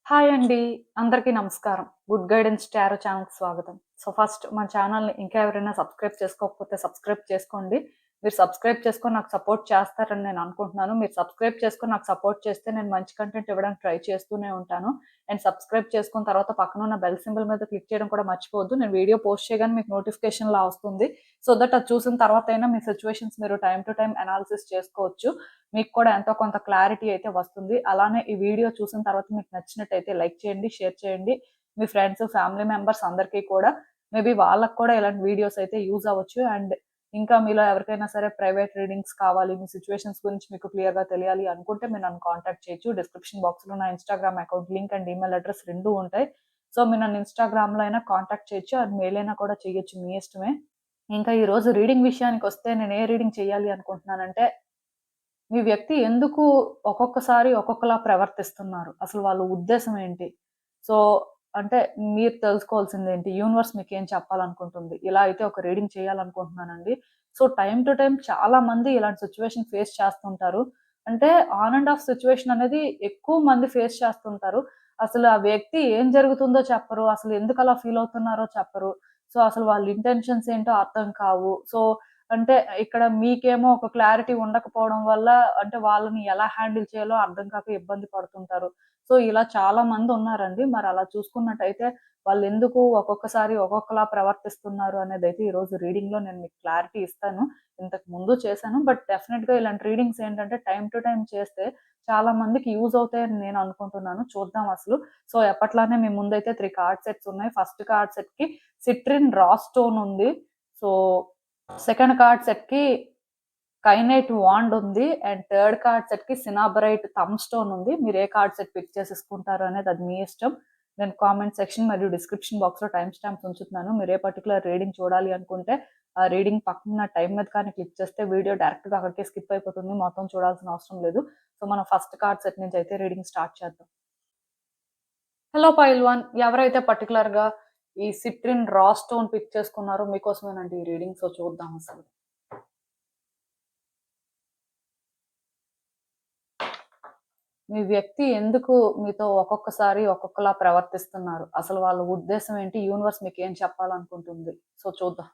Hi అండి. అందరికీ నమస్కారం. గుడ్ గైడెన్స్ టారో ఛానల్‌కి స్వాగతం. సో, ఫస్ట్ మన ఛానల్‌ని ఇంకా ఎవరైనా సబ్స్క్రైబ్ చేసుకోకపోతే సబ్స్క్రైబ్ చేసుకోండి. మీరు సబ్స్క్రైబ్ చేసుకొని నాకు సపోర్ట్ చేస్తారని నేను అనుకుంటున్నాను. మీరు సబ్స్క్రైబ్ చేసుకొని నాకు సపోర్ట్ చేస్తే నేను మంచి కంటెంట్ ఇవ్వడానికి ట్రై చేస్తూనే ఉంటాను. అండ్ సబ్స్క్రైబ్ చేసుకున్న తర్వాత పక్కనున్న బెల్ సింబల్ మీద క్లిక్ చేయడం కూడా మర్చిపోవద్దు. నేను వీడియో పోస్ట్ చేయగానే మీకు నోటిఫికేషన్‌లా వస్తుంది. సో దట్ అది చూసిన తర్వాతైనా మీ సిట్యుయేషన్స్ మీరు టైమ్ టు టైమ్ అనాలిసిస్ చేసుకోవచ్చు. మీకు కూడా ఎంతో కొంత క్లారిటీ అయితే వస్తుంది. అలానే ఈ వీడియో చూసిన తర్వాత మీకు నచ్చినట్టయితే లైక్ చేయండి, షేర్ చేయండి. మీ ఫ్రెండ్స్, ఫ్యామిలీ మెంబర్స్ అందరికీ కూడా మేబీ వాళ్ళకి కూడా ఇలాంటి వీడియోస్ అయితే యూజ్ అవ్వచ్చు. అండ్ ఇంకా మీలో ఎవరికైనా సరే ప్రైవేట్ రీడింగ్స్ కావాలి, మీ సిట్యుయేషన్స్ గురించి మీకు క్లియర్‌గా తెలియాలి అనుకుంటే మీరు నన్ను కాంటాక్ట్ చేయొచ్చు. డిస్క్రిప్షన్ బాక్స్‌లో నా Instagram account link and email address 2 ఉంటాయి. సో, మీరు నన్ను ఇన్‌స్టాగ్రామ్‌లో అయినా కాంటాక్ట్ చేయొచ్చు. అది మెయిల్ అయినా కూడా చేయొచ్చు. మీ ఇష్టమే. ఇంకా ఈరోజు రీడింగ్ విషయానికొస్తే నేను ఏ రీడింగ్ చేయాలి అనుకుంటున్నానంటే మీ వ్యక్తి ఎందుకు ఒక్కొక్కసారి ఒక్కొక్కలా ప్రవర్తిస్తున్నారు? అసలు వాళ్ళ ఉద్దేశ్యం ఏంటి? సో, అంటే మీరు తెలుసుకోవాల్సిందేంటి? యూనివర్స్ మీకేం చెప్పాలనుకుంటుంది? ఇలా అయితే ఒక రీడింగ్ చేయాలనుకుంటున్నానండి. సో, టైమ్ టు టైమ్ చాలా మంది ఇలాంటి సిట్యుయేషన్ ఫేస్ చేస్తుంటారు. అంటే ఆన్ అండ్ ఆఫ్ సిట్యుయేషన్ అనేది ఎక్కువ మంది ఫేస్ చేస్తుంటారు. అసలు ఆ వ్యక్తి ఏం జరుగుతుందో చెప్పరు. అసలు ఎందుకలా ఫీల్ అవుతున్నారో చెప్పరు. సో, అసలు వాళ్ళ ఇంటెన్షన్స్ ఏంటో అర్థం కావు. సో, అంటే ఇక్కడ మీకేమో ఒక క్లారిటీ ఉండకపోవడం వల్ల అంటే వాళ్ళని ఎలా హ్యాండిల్ చేయాలో అర్థం కాక ఇబ్బంది పడుతుంటారు. సో, ఇలా చాలా మందున్నారండి. మరలా చూసుకున్నట్టయితే వాళ్ళెందుకు ఒక్కొక్కసారి ఒక్కొక్కలా ప్రవర్తిస్తున్నారు అనేదైతే ఈరోజు రీడింగ్‌లో నేను మీకు క్లారిటీ ఇస్తాను. ఇంతకు ముందు చేశాను. బట్ డెఫినిట్‌గా ఇలాంటి రీడింగ్స్ ఏంటంటే టైమ్ టు టైమ్ చేస్తే చాలా మందికి యూజ్ అవుతాయని నేను అనుకుంటున్నాను. చూద్దాం అసలు. సో, ఎప్పట్లానే మీ ముందైతే 3 కార్డ్ సెట్స్ ఉన్నాయి. ఫస్ట్ కార్డ్ సెట్‌కి సిట్రిన్ రా స్టోన్ ఉంది. సో సెకండ్ కార్డ్ సెట్‌కి కైనైట్ వాండ్ ఉంది. అండ్ థర్డ్ కార్డ్ సెట్‌కి సినాబరైట్ థంబ్ స్టోన్ ఉంది. మీరు ఏ కార్డ్ సెట్ పిక్ చేసేసుకుంటారు అనేది అది మీ ఇష్టం. నేను కామెంట్ సెక్షన్ మరియు డిస్క్రిప్షన్ బాక్స్‌లో టైమ్ స్టాంప్స్ ఉంచుతున్నాను. మీరు ఏ పర్టిక్యులర్ రీడింగ్ చూడాలి అనుకుంటే ఆ రీడింగ్ పక్కన టైమ్ మీద కానీ క్లిక్ చేస్తే వీడియో డైరెక్ట్‌గా అక్కడికే స్కిప్ అయిపోతుంది. మొత్తం చూడాల్సిన అవసరం లేదు. సో, మనం ఫస్ట్ కార్డ్ సెట్ నుంచి అయితే రీడింగ్ స్టార్ట్ చేద్దాం. హలో పైల్వాన్. ఎవరైతే పర్టిక్యులర్‌గా ఈ సిట్రిన్ రా స్టోన్ పిక్ చేసుకున్నారో మీకోసమేనండి ఈ రీడింగ్. సో, చూద్దాం అసలు. మీ వ్యక్తి ఎందుకు మీతో ఒక్కొక్కసారి ఒక్కొక్కలా ప్రవర్తిస్తున్నారు? అసలు వాళ్ళ ఉద్దేశ్యం ఏంటి? యూనివర్స్ మీకేం చెప్పాలనుకుంటుంది? సో, చూద్దాం.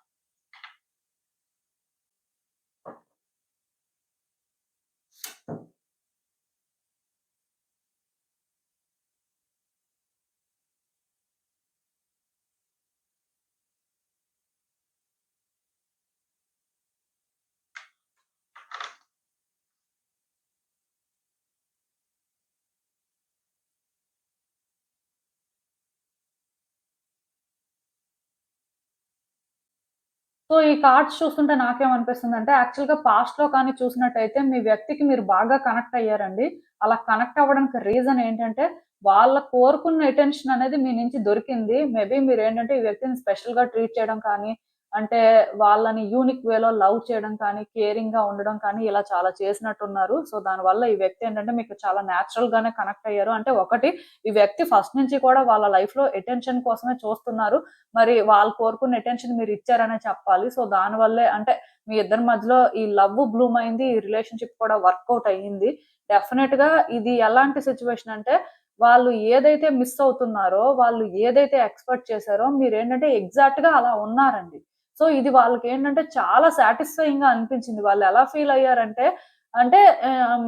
సో, ఈ కార్డ్స్ చూస్తుంటే నాకేమనిపిస్తుందంటే, యాక్చువల్‌గా పాస్ట్‌లో కానీ చూసినట్టయితే మీ వ్యక్తికి మీరు బాగా కనెక్ట్ అయ్యారండి. అలా కనెక్ట్ అవ్వడానికి రీజన్ ఏంటంటే, వాళ్ళ కోరుకున్న అటెన్షన్ అనేది మీ నుంచి దొరికింది. మేబీ మీరేంటంటే ఈ వ్యక్తిని స్పెషల్‌గా ట్రీట్ చేయడం కానీ, అంటే వాళ్ళని యూనిక్ వేలో లవ్ చేయడం కానీ, కేరింగ్‌గా ఉండడం కానీ ఇలా చాలా చేసినట్టున్నారు. సో, దానివల్ల ఈ వ్యక్తి ఏంటంటే మీకు చాలా నేచురల్‌గానే కనెక్ట్ అయ్యారు. అంటే ఒకటి ఈ వ్యక్తి ఫస్ట్ నుంచి కూడా వాళ్ళ లైఫ్‌లో అటెన్షన్ కోసమే చూస్తున్నారు. మరి వాళ్ళు కోరుకున్న అటెన్షన్ మీరిచ్చారనే చెప్పాలి. సో, దానివల్లే అంటే మీ ఇద్దరి మధ్యలో ఈ లవ్ బ్లూమ్ అయింది. ఈ రిలేషన్‌షిప్ కూడా వర్కౌట్ అయ్యింది. డెఫినెట్‌గా ఇది ఎలాంటి సిట్యుయేషన్ అంటే వాళ్ళు ఏదైతే మిస్ అవుతున్నారో, వాళ్ళు ఏదైతే ఎక్స్‌పెక్ట్ చేసారో మీరేంటంటే ఎగ్జాక్ట్‌గా అలా ఉన్నారండి. సో, ఇది వాళ్ళకేంటంటే చాలా సాటిస్ఫైయింగ్‌గా అనిపించింది. వాళ్ళెలా ఫీల్ అయ్యారంటే అంటే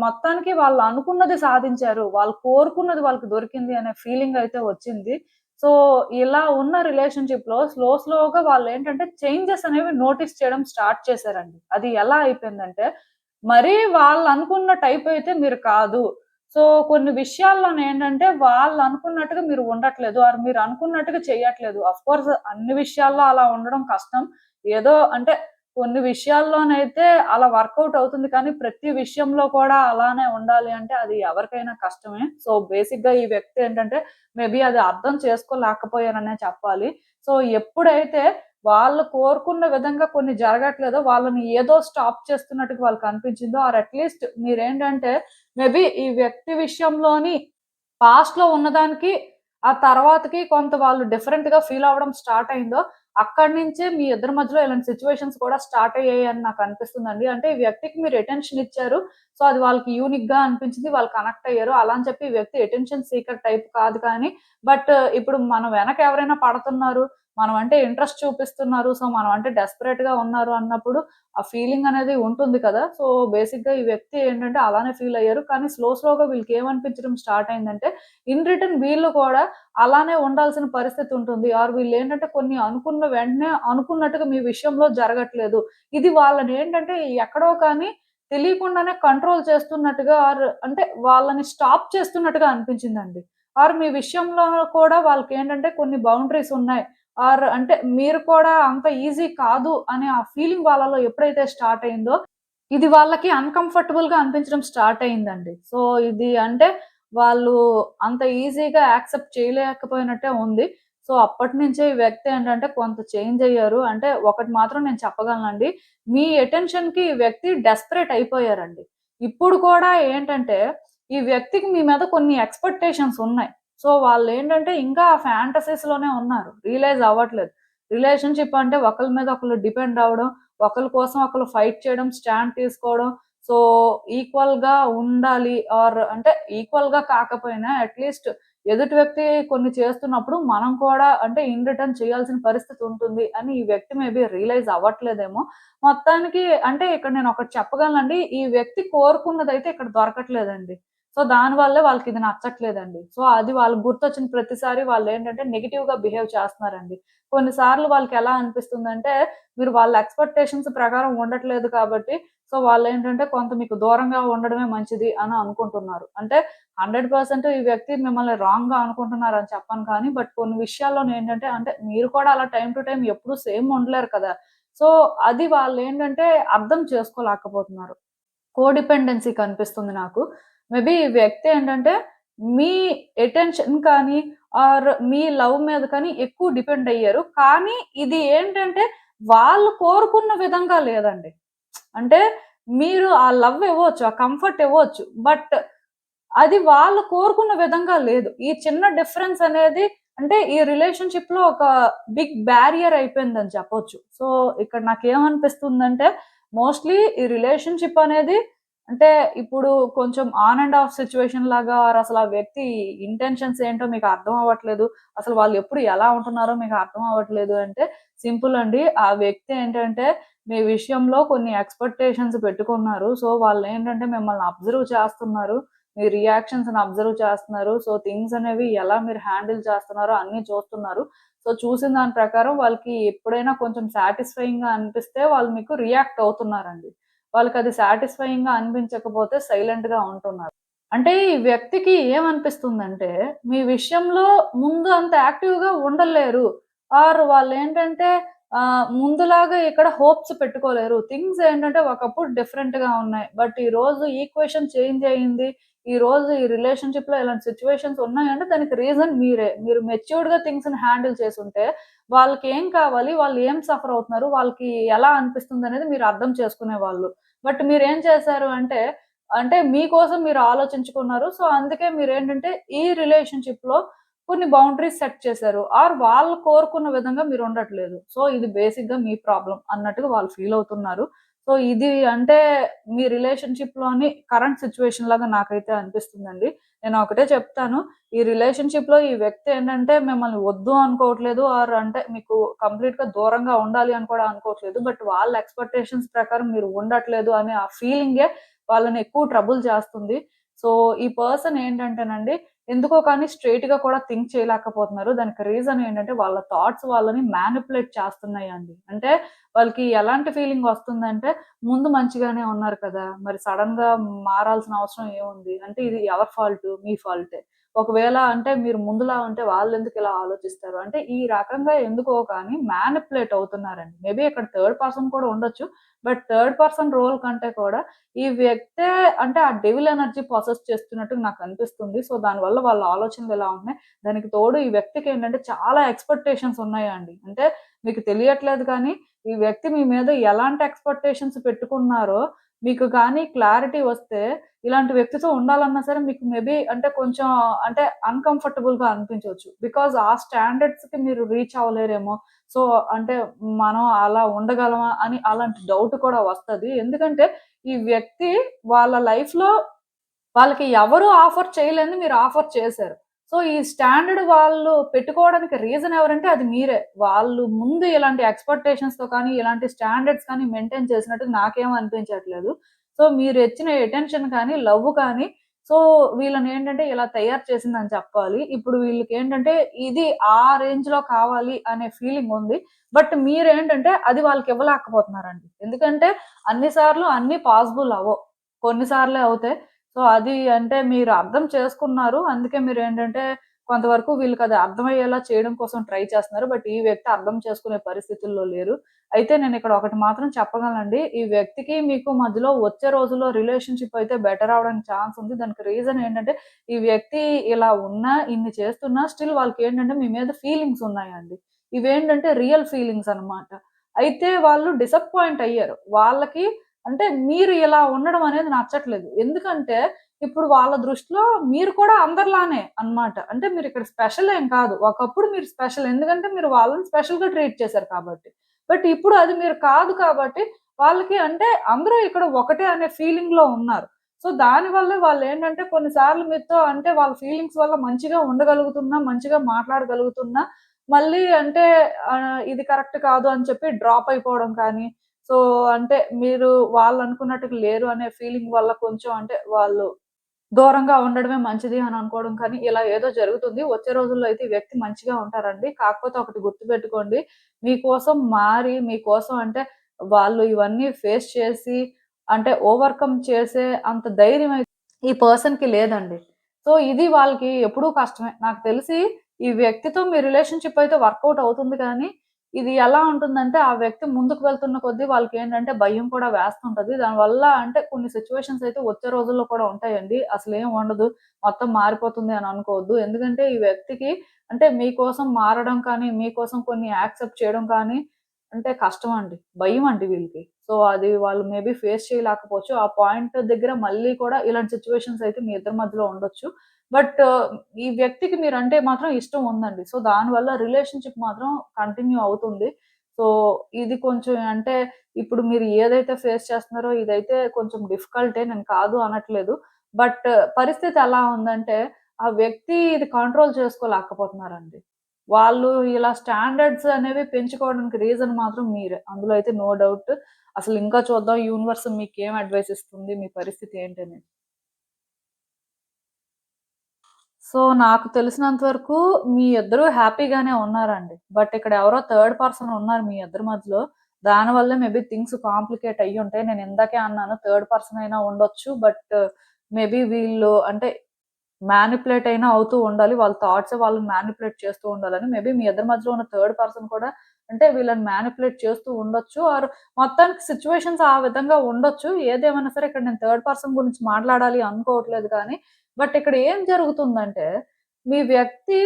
మొత్తానికి వాళ్ళు అనుకున్నది సాధించారు. వాళ్ళు కోరుకున్నది వాళ్ళకి దొరికింది అనే ఫీలింగ్ అయితే వచ్చింది. సో, ఇలా ఉన్న రిలేషన్‌షిప్‌లో స్లోగా వాళ్ళేంటంటే చేంజెస్ అనేవి నోటీస్ చేయడం స్టార్ట్ చేశారండి. అది ఎలా అయిపోయిందంటే, మరీ వాళ్ళనుకున్న టైప్ అయితే మీరు కాదు. సో, కొన్ని విషయాల్లోనేంటంటే వాళ్ళనుకున్నట్టుగా మీరు ఉండట్లేదు. ఆర్ మీరనుకున్నట్టుగా చెయ్యట్లేదు. అఫ్‌కోర్స్ అన్ని విషయాల్లో అలా ఉండడం కష్టం. ఏదో అంటే కొన్ని విషయాల్లోనైతే అలా వర్కౌట్ అవుతుంది. కానీ ప్రతి విషయంలో కూడా అలానే ఉండాలి అంటే అది ఎవరికైనా కష్టమే. సో, బేసిక్‌గా ఈ వ్యక్తి ఏంటంటే మేబీ అది అర్థం చేసుకోలేకపోయారనే చెప్పాలి. సో, ఎప్పుడైతే వాళ్ళు కోరుకున్న విధంగా కొన్ని జరగట్లేదో వాళ్ళని ఏదో స్టాప్ చేస్తున్నట్టుగా వాళ్ళకనిపించిందో ఆర్ అట్‌లీస్ట్ మీరేంటంటే మేబీ ఈ వ్యక్తి విషయంలోని పాస్ట్‌లో ఉన్నదానికి, ఆ తర్వాతకి కొంత వాళ్ళు డిఫరెంట్‌గా ఫీల్ అవ్వడం స్టార్ట్ అయిందో, అక్కడి నుంచే మీ ఇద్దరి మధ్యలో ఇలాంటి సిచ్యువేషన్స్ కూడా స్టార్ట్ అయ్యాయి అని నాకు అనిపిస్తుందండి. అంటే ఈ వ్యక్తికి మీరు అటెన్షన్ ఇచ్చారు. సో, అది వాళ్ళకి యూనిక్‌గా అనిపించింది. వాళ్ళు కనెక్ట్ అయ్యారు. అలా అని చెప్పి ఈ వ్యక్తి అటెన్షన్ సీకర్ టైప్ కాదు కానీ, బట్ ఇప్పుడు మన వెనక ఎవరైనా పడుతున్నారు, మనం అంటే ఇంట్రెస్ట్ చూపిస్తున్నారు. సో, మనం అంటే డెస్పరేట్‌గా ఉన్నారు అన్నప్పుడు ఆ ఫీలింగ్ అనేది ఉంటుంది కదా! సో, బేసిక్‌గా ఈ వ్యక్తి ఏంటంటే అలానే ఫీల్ అయ్యారు. కానీ స్లోగా వీళ్ళకేమనిపించడం స్టార్ట్ అయిందంటే, ఇన్ రిటర్న్ వీళ్ళు కూడా అలానే ఉండాల్సిన పరిస్థితి ఉంటుంది. ఆర్ వీళ్ళేంటంటే కొన్ని అనుకున్న వెంటనే అనుకున్నట్టుగా మీ విషయంలో జరగట్లేదు. ఇది వాళ్ళనేంటంటే ఎక్కడో కానీ తెలియకుండానే కంట్రోల్ చేస్తున్నట్టుగా అంటే వాళ్ళని స్టాప్ చేస్తున్నట్టుగా అనిపించిందండి. మీ విషయంలో కూడా వాళ్ళకేంటంటే కొన్ని బౌండరీస్ ఉన్నాయి. అంటే మీరు కూడా అంత ఈజీ కాదు అనే ఆ ఫీలింగ్ వాళ్ళలో ఎప్పుడైతే స్టార్ట్ అయిందో, ఇది వాళ్ళకి అన్‌కంఫర్టబుల్‌గా అనిపించడం స్టార్ట్ అయిందండి. సో, ఇది అంటే వాళ్ళు అంత ఈజీగా యాక్సెప్ట్ చేయలేకపోయినట్టే ఉంది. సో, అప్పటినుంచే ఈ వ్యక్తి ఏంటంటే కొంత చేంజ్ అయ్యారు. అంటే ఒకటి మాత్రం నేను చెప్పగలనండి. మీ అటెన్షన్‌కి ఈ వ్యక్తి డెస్పరేట్ అయిపోయారండి. ఇప్పుడు కూడా ఏంటంటే ఈ వ్యక్తికి మీ మీద కొన్ని ఎక్స్‌పెక్టేషన్స్ ఉన్నాయి. సో, వాళ్ళేంటంటే ఇంకా ఆ ఫ్యాంటసీస్‌లోనే ఉన్నారు. రియలైజ్ అవ్వట్లేదు. రిలేషన్‌షిప్ అంటే ఒకళ్ళ మీద ఒకళ్ళు డిపెండ్ అవ్వడం, ఒకళ్ళ కోసం ఒకళ్ళు ఫైట్ చేయడం, స్టాండ్ తీసుకోవడం. సో, ఈక్వల్‌గా ఉండాలి అంటే ఈక్వల్‌గా కాకపోయినా అట్‌లీస్ట్ ఎదుటి వ్యక్తి కొన్ని చేస్తున్నప్పుడు మనం కూడా అంటే ఇన్ రిటర్న్ చేయాల్సిన పరిస్థితి ఉంటుంది అని ఈ వ్యక్తి మేబీ రియలైజ్ అవ్వట్లేదేమో. మొత్తానికి అంటే ఇక్కడ నేను ఒకటి చెప్పగలనండి. ఈ వ్యక్తి కోరుకున్నదైతే ఇక్కడ దొరకట్లేదండి. సో, దానివల్లే వాళ్ళకిది నచ్చట్లేదండి. సో, అది వాళ్ళకి గుర్తొచ్చిన ప్రతిసారి వాళ్ళేంటంటే నెగెటివ్‌గా బిహేవ్ చేస్తున్నారండి. కొన్ని సార్లు వాళ్ళకెలా అనిపిస్తుందంటే, మీరు వాళ్ళ ఎక్స్‌పెక్టేషన్స్ ప్రకారం ఉండట్లేదు కాబట్టి, సో, వాళ్ళేంటంటే కొంత మీకు దూరంగా ఉండడమే మంచిది అని అనుకుంటున్నారు. అంటే 100% ఈ వ్యక్తి మిమ్మల్ని రాంగ్‌గా అనుకుంటున్నారని చెప్పను కానీ, బట్ కొన్ని విషయాల్లోనేంటంటే అంటే మీరు కూడా అలా టైమ్ టు టైమ్ ఎప్పుడూ సేమ్ ఉండలేరు కదా! సో, అది వాళ్ళేంటంటే అర్థం చేసుకోలేకపోతున్నారు. కోడిపెండెన్సీ కనిపిస్తుంది నాకు. మేబీ ఈ వ్యక్తి ఏంటంటే, మీ అటెన్షన్ కానీ, మీ లవ్ మీద కానీ ఎక్కువ డిపెండ్ అయ్యారు. కానీ ఇది ఏంటంటే, వాళ్ళు కోరుకున్న విధంగా లేదండి. అంటే మీరు ఆ లవ్ ఇవ్వచ్చు, ఆ కంఫర్ట్ ఇవ్వచ్చు. బట్ అది వాళ్ళు కోరుకున్న విధంగా లేదు. ఈ చిన్న డిఫరెన్స్ అనేది అంటే ఈ రిలేషన్‌షిప్‌లో ఒక బిగ్ బ్యారియర్ అయిపోయిందని చెప్పొచ్చు. సో, ఇక్కడ నాకేమనిపిస్తుందంటే మోస్ట్‌లీ ఈ రిలేషన్‌షిప్ అనేది అంటే ఇప్పుడు కొంచెం ఆన్ అండ్ ఆఫ్ సిట్యుయేషన్ లాగా అసలు ఆ వ్యక్తి ఇంటెన్షన్స్ ఏంటో మీకు అర్థం అవ్వట్లేదు. అసలు వాళ్ళు ఎప్పుడు ఎలా ఉంటున్నారో మీకు అర్థం అవ్వట్లేదు అంటే సింపుల్ అండి. ఆ వ్యక్తి ఏంటంటే మీ విషయంలో కొన్ని ఎక్స్‌పెక్టేషన్స్ పెట్టుకున్నారు. సో, వాళ్ళేంటంటే మిమ్మల్ని అబ్జర్వ్ చేస్తున్నారు. మీ రియాక్షన్స్‌ని అబ్జర్వ్ చేస్తున్నారు. సో, థింగ్స్ అనేవి ఎలా మీరు హ్యాండిల్ చేస్తున్నారో అన్నీ చూస్తున్నారు. సో, చూసిన దాని ప్రకారం వాళ్ళకి ఎప్పుడైనా కొంచెం సాటిస్ఫైయింగ్‌గా అనిపిస్తే వాళ్ళు మీకు రియాక్ట్ అవుతున్నారండి. వాళ్ళకది సాటిస్ఫైయింగ్‌గా అనిపించకపోతే సైలెంట్‌గా ఉంటున్నారు. అంటే ఈ వ్యక్తికి ఏమనిపిస్తుందంటే, మీ విషయంలో ముందు అంత యాక్టివ్‌గా ఉండలేరు. వాళ్ళేంటంటే ముందులాగా ఇక్కడ హోప్స్ పెట్టుకోలేరు. థింగ్స్ ఏంటంటే ఒకప్పుడు డిఫరెంట్‌గా ఉన్నాయి. బట్ ఈరోజు ఈక్వేషన్ చేంజ్ అయింది. ఈరోజు ఈ రిలేషన్‌షిప్‌లో ఇలాంటి సిట్యుయేషన్స్ ఉన్నాయంటే దానికి రీజన్ మీరే. మీరు మెచ్యూర్డ్‌గా థింగ్స్‌ని హ్యాండిల్ చేసుంటే వాళ్ళకేం కావాలి? వాళ్ళు ఏం సఫర్ అవుతున్నారు? వాళ్ళకి ఎలా అనిపిస్తుందనేది మీరు అర్థం చేసుకునేవాళ్ళు. బట్ మీరేం చేశారు అంటే అంటే మీకోసం మీరు ఆలోచించుకున్నారు. సో, అందుకే మీరేంటంటే ఈ రిలేషన్‌షిప్‌లో కొన్ని బౌండరీస్ సెట్ చేశారు. వాళ్ళు కోరుకున్న విధంగా మీరుండట్లేదు. సో, ఇది బేసిక్‌గా మీ ప్రాబ్లమ్ అన్నట్టుగా వాళ్ళు ఫీల్ అవుతున్నారు. సో, ఇది అంటే మీ రిలేషన్‌షిప్‌లోని కరెంట్ సిట్యుయేషన్ లాగా నాకైతే అనిపిస్తుందండి. నేను ఒకటే చెప్తాను. ఈ రిలేషన్‌షిప్‌లో ఈ వ్యక్తి ఏంటంటే మిమ్మల్ని వద్దు అనుకోవట్లేదు. అంటే మీకు కంప్లీట్‌గా దూరంగా ఉండాలి అని కూడా అనుకోవట్లేదు. బట్ వాళ్ళ ఎక్స్‌పెక్టేషన్స్ ప్రకారం మీరు ఉండట్లేదు అనే ఆ ఫీలింగే వాళ్ళని ఎక్కువ ట్రబుల్ చేస్తుంది. సో, ఈ పర్సన్ ఏంటంటేనండి ఎందుకో కానీ స్ట్రెయిట్‌గా కూడా థింక్ చేయలేకపోతున్నారు. దానికి రీజన్ ఏంటంటే వాళ్ళ థాట్స్ వాళ్ళని మానిప్యులేట్ చేస్తున్నాయండి. అంటే వాళ్ళకి ఎలాంటి ఫీలింగ్ వస్తుందంటే ముందు మంచిగానే ఉన్నారు కదా! మరి సడెన్‌గా మారాల్సిన అవసరం ఏముంది? అంటే ఇది ఎవరి ఫాల్టు? మీ ఫాల్టే. ఒకవేళ అంటే మీరు ముందులా ఉంటే వాళ్ళెందుకు ఇలా ఆలోచిస్తారు? అంటే ఈ రకంగా ఎందుకో కానీ మానిప్యులేట్ అవుతున్నారండి. మేబీ ఇక్కడ థర్డ్ పర్సన్ కూడా ఉండొచ్చు. బట్ థర్డ్ పర్సన్ రోల్ కంటే కూడా ఈ వ్యక్తే అంటే ఆ డెవిల్ ఎనర్జీ పొసెస్ చేస్తున్నట్టు నాకనిపిస్తుంది. సో, దానివల్ల వాళ్ళ ఆలోచనలు ఇలా ఉంటున్నాయి. దానికి తోడు ఈ వ్యక్తికేంటంటే చాలా ఎక్స్‌పెక్టేషన్స్ ఉన్నాయండి. అంటే మీకు తెలియట్లేదు కానీ, ఈ వ్యక్తి మీ మీద ఎలాంటి ఎక్స్‌పెక్టేషన్స్ పెట్టుకున్నారో మీకు కానీ క్లారిటీ వస్తే ఇలాంటి వ్యక్తితో ఉండాలన్నా సరే మీకు మేబీ అంటే కొంచెం అంటే అన్‌కంఫర్టబుల్‌గా అనిపించొచ్చు. బికాజ్ ఆ స్టాండర్డ్స్‌కి మీరు రీచ్ అవ్వలేరేమో. సో, అంటే మనం అలా ఉండగలమా అని అలాంటి డౌట్ కూడా వస్తది. ఎందుకంటే ఈ వ్యక్తి వాళ్ళ లైఫ్‌లో వాళ్ళకి ఎవరు ఆఫర్ చేయలేనిది మీరు ఆఫర్ చేశారు. సో, ఈ స్టాండర్డ్ వాళ్ళు పెట్టుకోవడానికి రీజన్ ఎవరంటే అది మీరే. వాళ్ళు ముందు ఇలాంటి ఎక్స్‌పెక్టేషన్స్‌తో కానీ, ఇలాంటి స్టాండర్డ్స్ కానీ మెయింటైన్ చేసినట్టు నాకేం అనిపించట్లేదు. సో, మీరిచ్చిన అటెన్షన్ కానీ, లవ్ కానీ సో, వీళ్ళనేంటంటే ఇలా తయారు చేసిందని చెప్పాలి. ఇప్పుడు వీళ్ళకేంటంటే ఇది ఆ రేంజ్‌లో కావాలి అనే ఫీలింగ్ ఉంది. బట్ మీరేంటంటే అది వాళ్ళకి ఇవ్వలేకపోతున్నారండి. ఎందుకంటే అన్ని సార్లు అన్నీ పాసిబుల్ అవ్వవు. కొన్ని సార్లే అవుతాయి. సో, అది అంటే మీరు అర్థం చేసుకున్నారు. అందుకే మీరేంటంటే కొంతవరకు వీళ్ళకది అర్థమయ్యేలా చేయడం కోసం ట్రై చేస్తున్నారు. బట్ ఈ వ్యక్తి అర్థం చేసుకునే పరిస్థితుల్లో లేరు. అయితే నేనిక్కడ ఒకటి మాత్రం చెప్పగలనండి. ఈ వ్యక్తికి మీకు మధ్యలో వచ్చే రోజుల్లో రిలేషన్‌షిప్ అయితే బెటర్ అవ్వడానికి ఛాన్స్ ఉంది. దానికి రీజన్ ఏంటంటే ఈ వ్యక్తి ఇలా ఉన్నా, ఇన్ని చేస్తున్నా స్టిల్ వాళ్ళకేంటంటే మీ మీద ఫీలింగ్స్ ఉన్నాయండి. ఇవేంటంటే రియల్ ఫీలింగ్స్ అన్నమాట. అయితే వాళ్ళు డిసప్పాయింట్ అయ్యారు. వాళ్ళకి అంటే మీరు ఇలా ఉండడం అనేది నచ్చట్లేదు. ఎందుకంటే ఇప్పుడు వాళ్ళ దృష్టిలో మీరు కూడా అందరిలానే అన్నమాట. అంటే మీరిక్కడ స్పెషల్ ఏం కాదు. ఒకప్పుడు మీరు స్పెషల్. ఎందుకంటే మీరు వాళ్ళని స్పెషల్‌గా ట్రీట్ చేశారు కాబట్టి. బట్ ఇప్పుడు అది మీరు కాదు కాబట్టి వాళ్ళకి అంటే అందరూ ఇక్కడ ఒకటే అనే ఫీలింగ్‌లో ఉన్నారు. సో, దానివల్లే వాళ్ళేంటంటే కొన్ని సార్లు మీతో అంటే వాళ్ళ ఫీలింగ్స్ వల్ల మంచిగా ఉండగలుగుతున్నా, మంచిగా మాట్లాడగలుగుతున్నా, మళ్ళీ అంటే ఇది కరెక్ట్ కాదు అని చెప్పి డ్రాప్ అయిపోవడం కానీ, సో, అంటే మీరు వాళ్ళనుకున్నట్టుగా లేరు అనే ఫీలింగ్ వల్ల కొంచెం అంటే వాళ్ళు దూరంగా ఉండడమే మంచిది అని అనుకోవడం కానీ, ఇలా ఏదో జరుగుతుంది. వచ్చే రోజుల్లో అయితే ఈ వ్యక్తి మంచిగా ఉంటారండి. కాకపోతే ఒకటి గుర్తుపెట్టుకోండి. మీకోసం మారి, మీకోసం అంటే వాళ్ళు ఇవన్నీ ఫేస్ చేసి అంటే ఓవర్‌కమ్ చేసే అంత ధైర్యం అయితే ఈ పర్సన్‌కి లేదండి. సో, ఇది వాళ్ళకి ఎప్పుడూ కష్టమే. నాకు తెలిసి ఈ వ్యక్తితో మీ రిలేషన్‌షిప్ అయితే వర్కౌట్ అవుతుంది కానీ, ఇది ఎలా ఉంటుందంటే ఆ వ్యక్తి ముందుకు వెళ్తున్న కొద్దీ వాళ్ళకేంటంటే భయం కూడా వేస్తుంటది. దానివల్ల అంటే కొన్ని సిట్యుయేషన్స్ అయితే వచ్చే రోజుల్లో కూడా ఉంటాయండి. అసలేం ఉండదు. మొత్తం మారిపోతుంది అని అనుకోవద్దు. ఎందుకంటే ఈ వ్యక్తికి అంటే మీకోసం మారడం కానీ, మీకోసం కొన్ని యాక్సెప్ట్ చేయడం కానీ అంటే కష్టమండి. భయమండి వీళ్ళకి. సో, అది వాళ్ళు మేబీ ఫేస్ చేయలేకపోవచ్చు. ఆ పాయింట్ దగ్గర మళ్ళీ కూడా ఇలాంటి సిట్యుయేషన్స్ అయితే మీ ఇద్దరి మధ్యలో ఉండొచ్చు. బట్ ఈ వ్యక్తికి మీరంటే మాత్రం ఇష్టం ఉందండి. సో, దానివల్ల రిలేషన్‌షిప్ మాత్రం కంటిన్యూ అవుతుంది. సో, ఇది కొంచెం అంటే ఇప్పుడు మీరు ఏదైతే ఫేస్ చేస్తున్నారో ఇదైతే కొంచెం డిఫికల్టే నేను కాదు అనట్లేదు. బట్ పరిస్థితి ఎలా ఉందంటే ఆ వ్యక్తి ఇది కంట్రోల్ చేసుకోలేకపోతున్నారండి. వాళ్ళు ఇలా స్టాండర్డ్స్ అనేవి పెంచుకోవడానికి రీజన్ మాత్రం మీరే. అందులో అయితే నో డౌట్. అసలు ఇంకా చూద్దాం యూనివర్స్ మీకేం అడ్వైస్ ఇస్తుంది? మీ పరిస్థితి ఏంటనేది. సో, నాకు తెలిసినంత వరకు మీ ఇద్దరు హ్యాపీగానే ఉన్నారండి. బట్ ఇక్కడ ఎవరో థర్డ్ పర్సన్ ఉన్నారు మీ ఇద్దరి మధ్యలో. దానివల్లే మేబీ థింగ్స్ కాంప్లికేట్ అయ్యుంటాయి. నేను ఇందాకే అన్నాను థర్డ్ పర్సన్ అయినా ఉండొచ్చు. బట్ మేబీ వీళ్ళు అంటే మానిప్యులేట్ అయినా అవుతూ ఉండాలి. వాళ్ళ థాట్సే వాళ్ళని మానిప్యులేట్ చేస్తూ ఉండాలని. మేబీ మీ ఇద్దరి మధ్యలో ఉన్న థర్డ్ పర్సన్ కూడా అంటే వీళ్ళని మానిప్యులేట్ చేస్తూ ఉండొచ్చు. ఆర్ మొత్తానికి సిట్యుయేషన్స్ ఆ విధంగా ఉండొచ్చు. ఏదేమైనా సరే ఇక్కడ నేను థర్డ్ పర్సన్ గురించి మాట్లాడాలి అనుకోవట్లేదు కానీ, బట్ ఇక్కడ ఏం జరుగుతుందంటే, మీ వ్యక్తి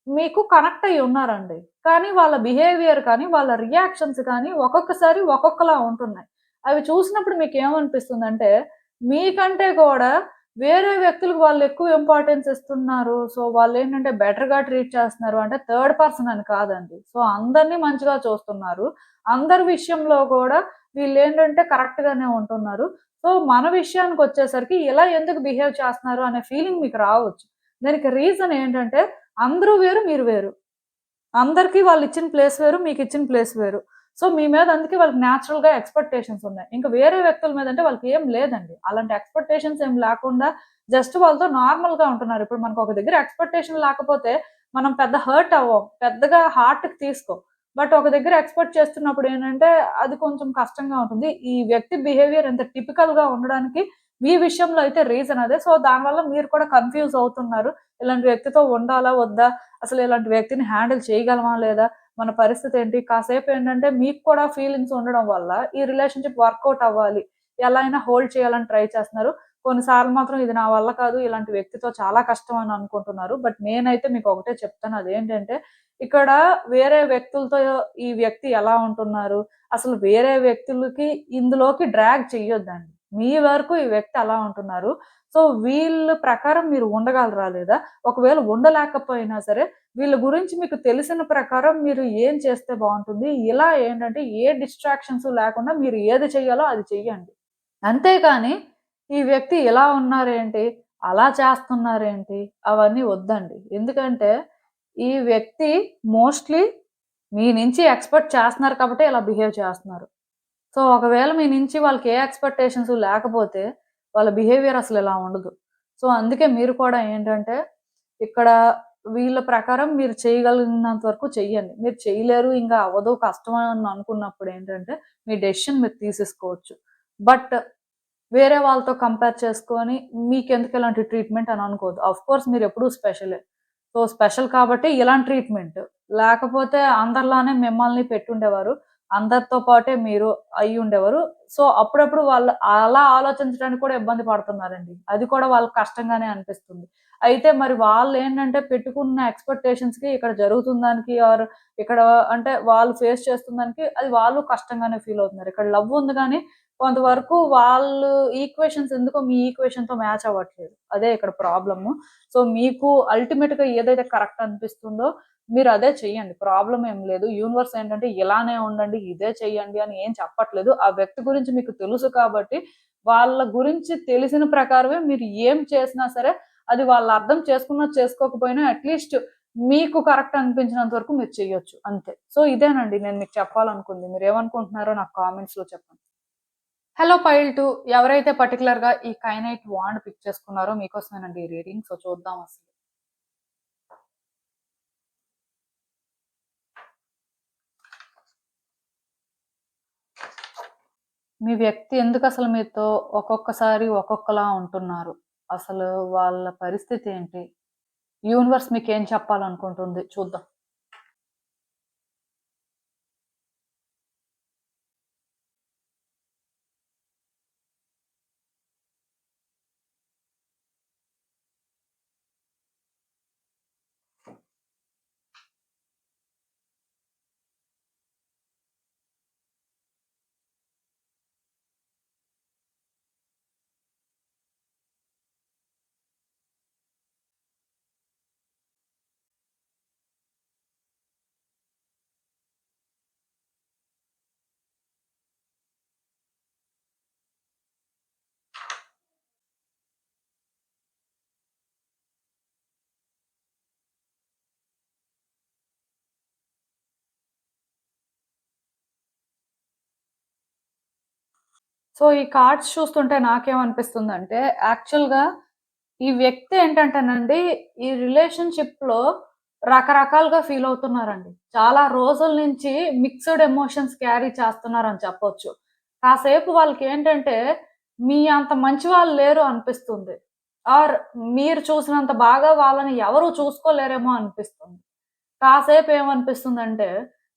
మీకు కనెక్ట్ అయ్యి ఉన్నారండి. కానీ వాళ్ళ బిహేవియర్ కానీ, వాళ్ళ రియాక్షన్స్ కానీ ఒక్కొక్కసారి ఒక్కొక్కలా ఉంటున్నాయి. అవి చూసినప్పుడు మీకేమనిపిస్తుందంటే, మీకంటే కూడా వేరే వ్యక్తులకు వాళ్ళు ఎక్కువ ఇంపార్టెన్స్ ఇస్తున్నారు. సో, వాళ్ళేంటంటే బెటర్‌గా ట్రీట్ చేస్తున్నారు. అంటే థర్డ్ పర్సన్ అని కాదండి. సో, అందరిని మంచిగా చూస్తున్నారు. అందరి విషయంలో కూడా వీళ్ళేంటంటే కరెక్ట్‌గానే ఉంటున్నారు. సో, మన విషయానికొచ్చేసరికి ఇలా ఎందుకు బిహేవ్ చేస్తున్నారు అనే ఫీలింగ్ మీకు రావచ్చు. దానికి రీజన్ ఏంటంటే అందరూ వేరు, మీరు వేరు. అందరికి వాళ్ళిచ్చిన ప్లేస్ వేరు. మీకిచ్చిన ప్లేస్ వేరు. సో, మీ మీద అందుకే వాళ్ళకి నేచురల్‌గా ఎక్స్‌పెక్టేషన్స్ ఉన్నాయి. ఇంక వేరే వ్యక్తుల మీదంటే వాళ్ళకేం లేదండి. అలాంటి ఎక్స్‌పెక్టేషన్స్ ఏం లేకుండా జస్ట్ వాళ్ళతో నార్మల్‌గా ఉంటున్నారు. ఇప్పుడు మనకొక దగ్గర ఎక్స్‌పెక్టేషన్ లేకపోతే మనం పెద్ద హర్ట్ అవ్వం. పెద్దగా హార్ట్‌కి తీసుకోం. బట్ ఒక దగ్గర ఎక్స్‌పెక్ట్ చేస్తున్నప్పుడు ఏంటంటే అది కొంచెం కష్టంగా ఉంటుంది. ఈ వ్యక్తి బిహేవియర్ ఇంత టిపికల్‌గా ఉండడానికి మీ విషయంలో అయితే రీజన్ అదే. సో, దానివల్ల మీరు కూడా కన్‌ఫ్యూజ్ అవుతున్నారు. ఇలాంటి వ్యక్తితో ఉండాలా? వద్దా? అసలు ఇలాంటి వ్యక్తిని హ్యాండిల్ చేయగలమా? లేదా? మన పరిస్థితేంటి? కాసేపేంటంటే మీకు కూడా ఫీలింగ్స్ ఉండడం వల్ల ఈ రిలేషన్‌షిప్ వర్కౌట్ అవ్వాలి. ఎలా అయినా హోల్డ్ చేయాలని ట్రై చేస్తున్నారు. కొన్నిసార్లు మాత్రం ఇది నా వల్ల కాదు. ఇలాంటి వ్యక్తితో చాలా కష్టం అని అనుకుంటున్నారు. బట్ నేనైతే మీకొకటే చెప్తాను. అదేంటంటే ఇక్కడ వేరే వ్యక్తులతో ఈ వ్యక్తి ఎలా ఉంటున్నారు? అసలు వేరే వ్యక్తులకి ఇందులోకి డ్రాగ్ చెయ్యొద్దండి. మీ వరకు ఈ వ్యక్తి అలా ఉంటున్నారు. సో, వీళ్ళ ప్రకారం మీరు ఉండగలరా లేదా? ఒకవేళ ఉండలేకపోయినా సరే, వీళ్ళ గురించి మీకు తెలిసిన ప్రకారం మీరు ఏం చేస్తే బావుంటుంది? ఇలా ఏంటంటే, ఏ డిస్ట్రాక్షన్స్ లేకుండా మీరు ఏది చేయాలో అది చెయ్యండి. అంతేగాని, ఈ వ్యక్తి ఇలా ఉన్నారేంటి? అలా చేస్తున్నారేంటి? అవన్నీ వద్దండి. ఎందుకంటే, ఈ వ్యక్తి మోస్ట్‌లీ మీ నుంచి ఎక్స్‌పెక్ట్ చేస్తున్నారు కాబట్టే ఇలా బిహేవ్ చేస్తున్నారు. సో, ఒకవేళ మీ నుంచి వాళ్ళకి ఏ ఎక్స్‌పెక్టేషన్స్ లేకపోతే, వాళ్ళ బిహేవియర్ అసలు ఇలా ఉండదు. సో, అందుకే మీరు కూడా ఏంటంటే, ఇక్కడ వీళ్ళ ప్రకారం మీరు చేయగలిగినంత వరకు చెయ్యండి. మీరు చేయలేరు, ఇంక అవ్వదు, కష్టం అని అనుకున్నప్పుడు ఏంటంటే, మీ డెసిషన్ మీరు తీసేసుకోవచ్చు. బట్ వేరే వాళ్ళతో కంపేర్ చేసుకొని, మీకెందుకు ఇలాంటి ట్రీట్‌మెంట్ అని అనుకోవద్దు. ఆఫ్‌కోర్స్ మీరెప్పుడూ స్పెషలే. సో, స్పెషల్ కాబట్టి ఇలాంటి ట్రీట్‌మెంట్. లేకపోతే అందరిలానే మిమ్మల్ని పెట్టుండేవారు. అందరితో పాటే మీరు అయ్యుండేవారు. సో, అప్పుడప్పుడు వాళ్ళు అలా ఆలోచించడానికి కూడా ఇబ్బంది పడుతున్నారండి. అది కూడా వాళ్ళకి కష్టంగానే అనిపిస్తుంది. అయితే మరి వాళ్ళేంటంటే పెట్టుకున్న ఎక్స్‌పెక్టేషన్స్‌కి ఇక్కడ జరుగుతున్న దానికి ఇక్కడ అంటే వాళ్ళు ఫేస్ చేస్తున్న దానికి అది వాళ్ళు కష్టంగానే ఫీల్ అవుతున్నారు. ఇక్కడ లవ్ ఉంది గానీ కొంతవరకు వాళ్ళు ఈక్వేషన్స్ ఎందుకో మీ ఈక్వేషన్‌తో మ్యాచ్ అవ్వట్లేదు. అదే ఇక్కడ ప్రాబ్లము. సో, మీకు అల్టిమేట్‌గా ఏదైతే కరెక్ట్ అనిపిస్తుందో మీరదే చెయ్యండి. ప్రాబ్లమ్ ఏం లేదు. యూనివర్స్ ఏంటంటే ఇలానే ఉండండి, ఇదే చెయ్యండి అని ఏం చెప్పట్లేదు. ఆ వ్యక్తి గురించి మీకు తెలుసు కాబట్టి, వాళ్ళ గురించి తెలిసిన ప్రకారమే మీరు ఏం చేసినా సరే, అది వాళ్ళు అర్థం చేసుకున్నా, చేసుకోకపోయినా అట్‌లీస్ట్ మీకు కరెక్ట్ అనిపించినంత వరకు మీరు చెయ్యొచ్చు అంతే. సో, ఇదేనండి నేను మీకు చెప్పాలనుకుంది. మీరేమనుకుంటున్నారో నాకు కామెంట్స్‌లో చెప్పండి. హలో పైల్ 2 ఎవరైతే పర్టిక్యులర్‌గా ఈ కైనైట్ వాండ్ పిక్ చేసుకున్నారో మీకోసమేనండి ఈ రీడింగ్. సో, చూద్దాం అసలు. మీ వ్యక్తి ఎందుకసలు మీతో ఒక్కొక్కసారి ఒక్కొక్కలా ఉంటున్నారు? అసలు వాళ్ళ పరిస్థితి ఏంటి? యూనివర్స్ మీకేం చెప్పాలనుకుంటుంది చూద్దాం. సో, ఈ కార్డ్స్ చూస్తుంటే నాకేమనిపిస్తుందంటే, యాక్చువల్‌గా ఈ వ్యక్తి ఏంటంటేనండి, ఈ రిలేషన్‌షిప్‌లో రకరకాలుగా ఫీల్ అవుతున్నారండి. చాలా రోజుల నుంచి మిక్స్డ్ ఎమోషన్స్ క్యారీ చేస్తున్నారని చెప్పొచ్చు. కాసేపు వాళ్ళకేంటంటే, మీ అంత మంచి వాళ్ళు లేరు అనిపిస్తుంది. ఆర్ మీరు చూసినంత బాగా వాళ్ళని ఎవరు చూసుకోలేరేమో అనిపిస్తుంది. కాసేపు ఏమనిపిస్తుందంటే,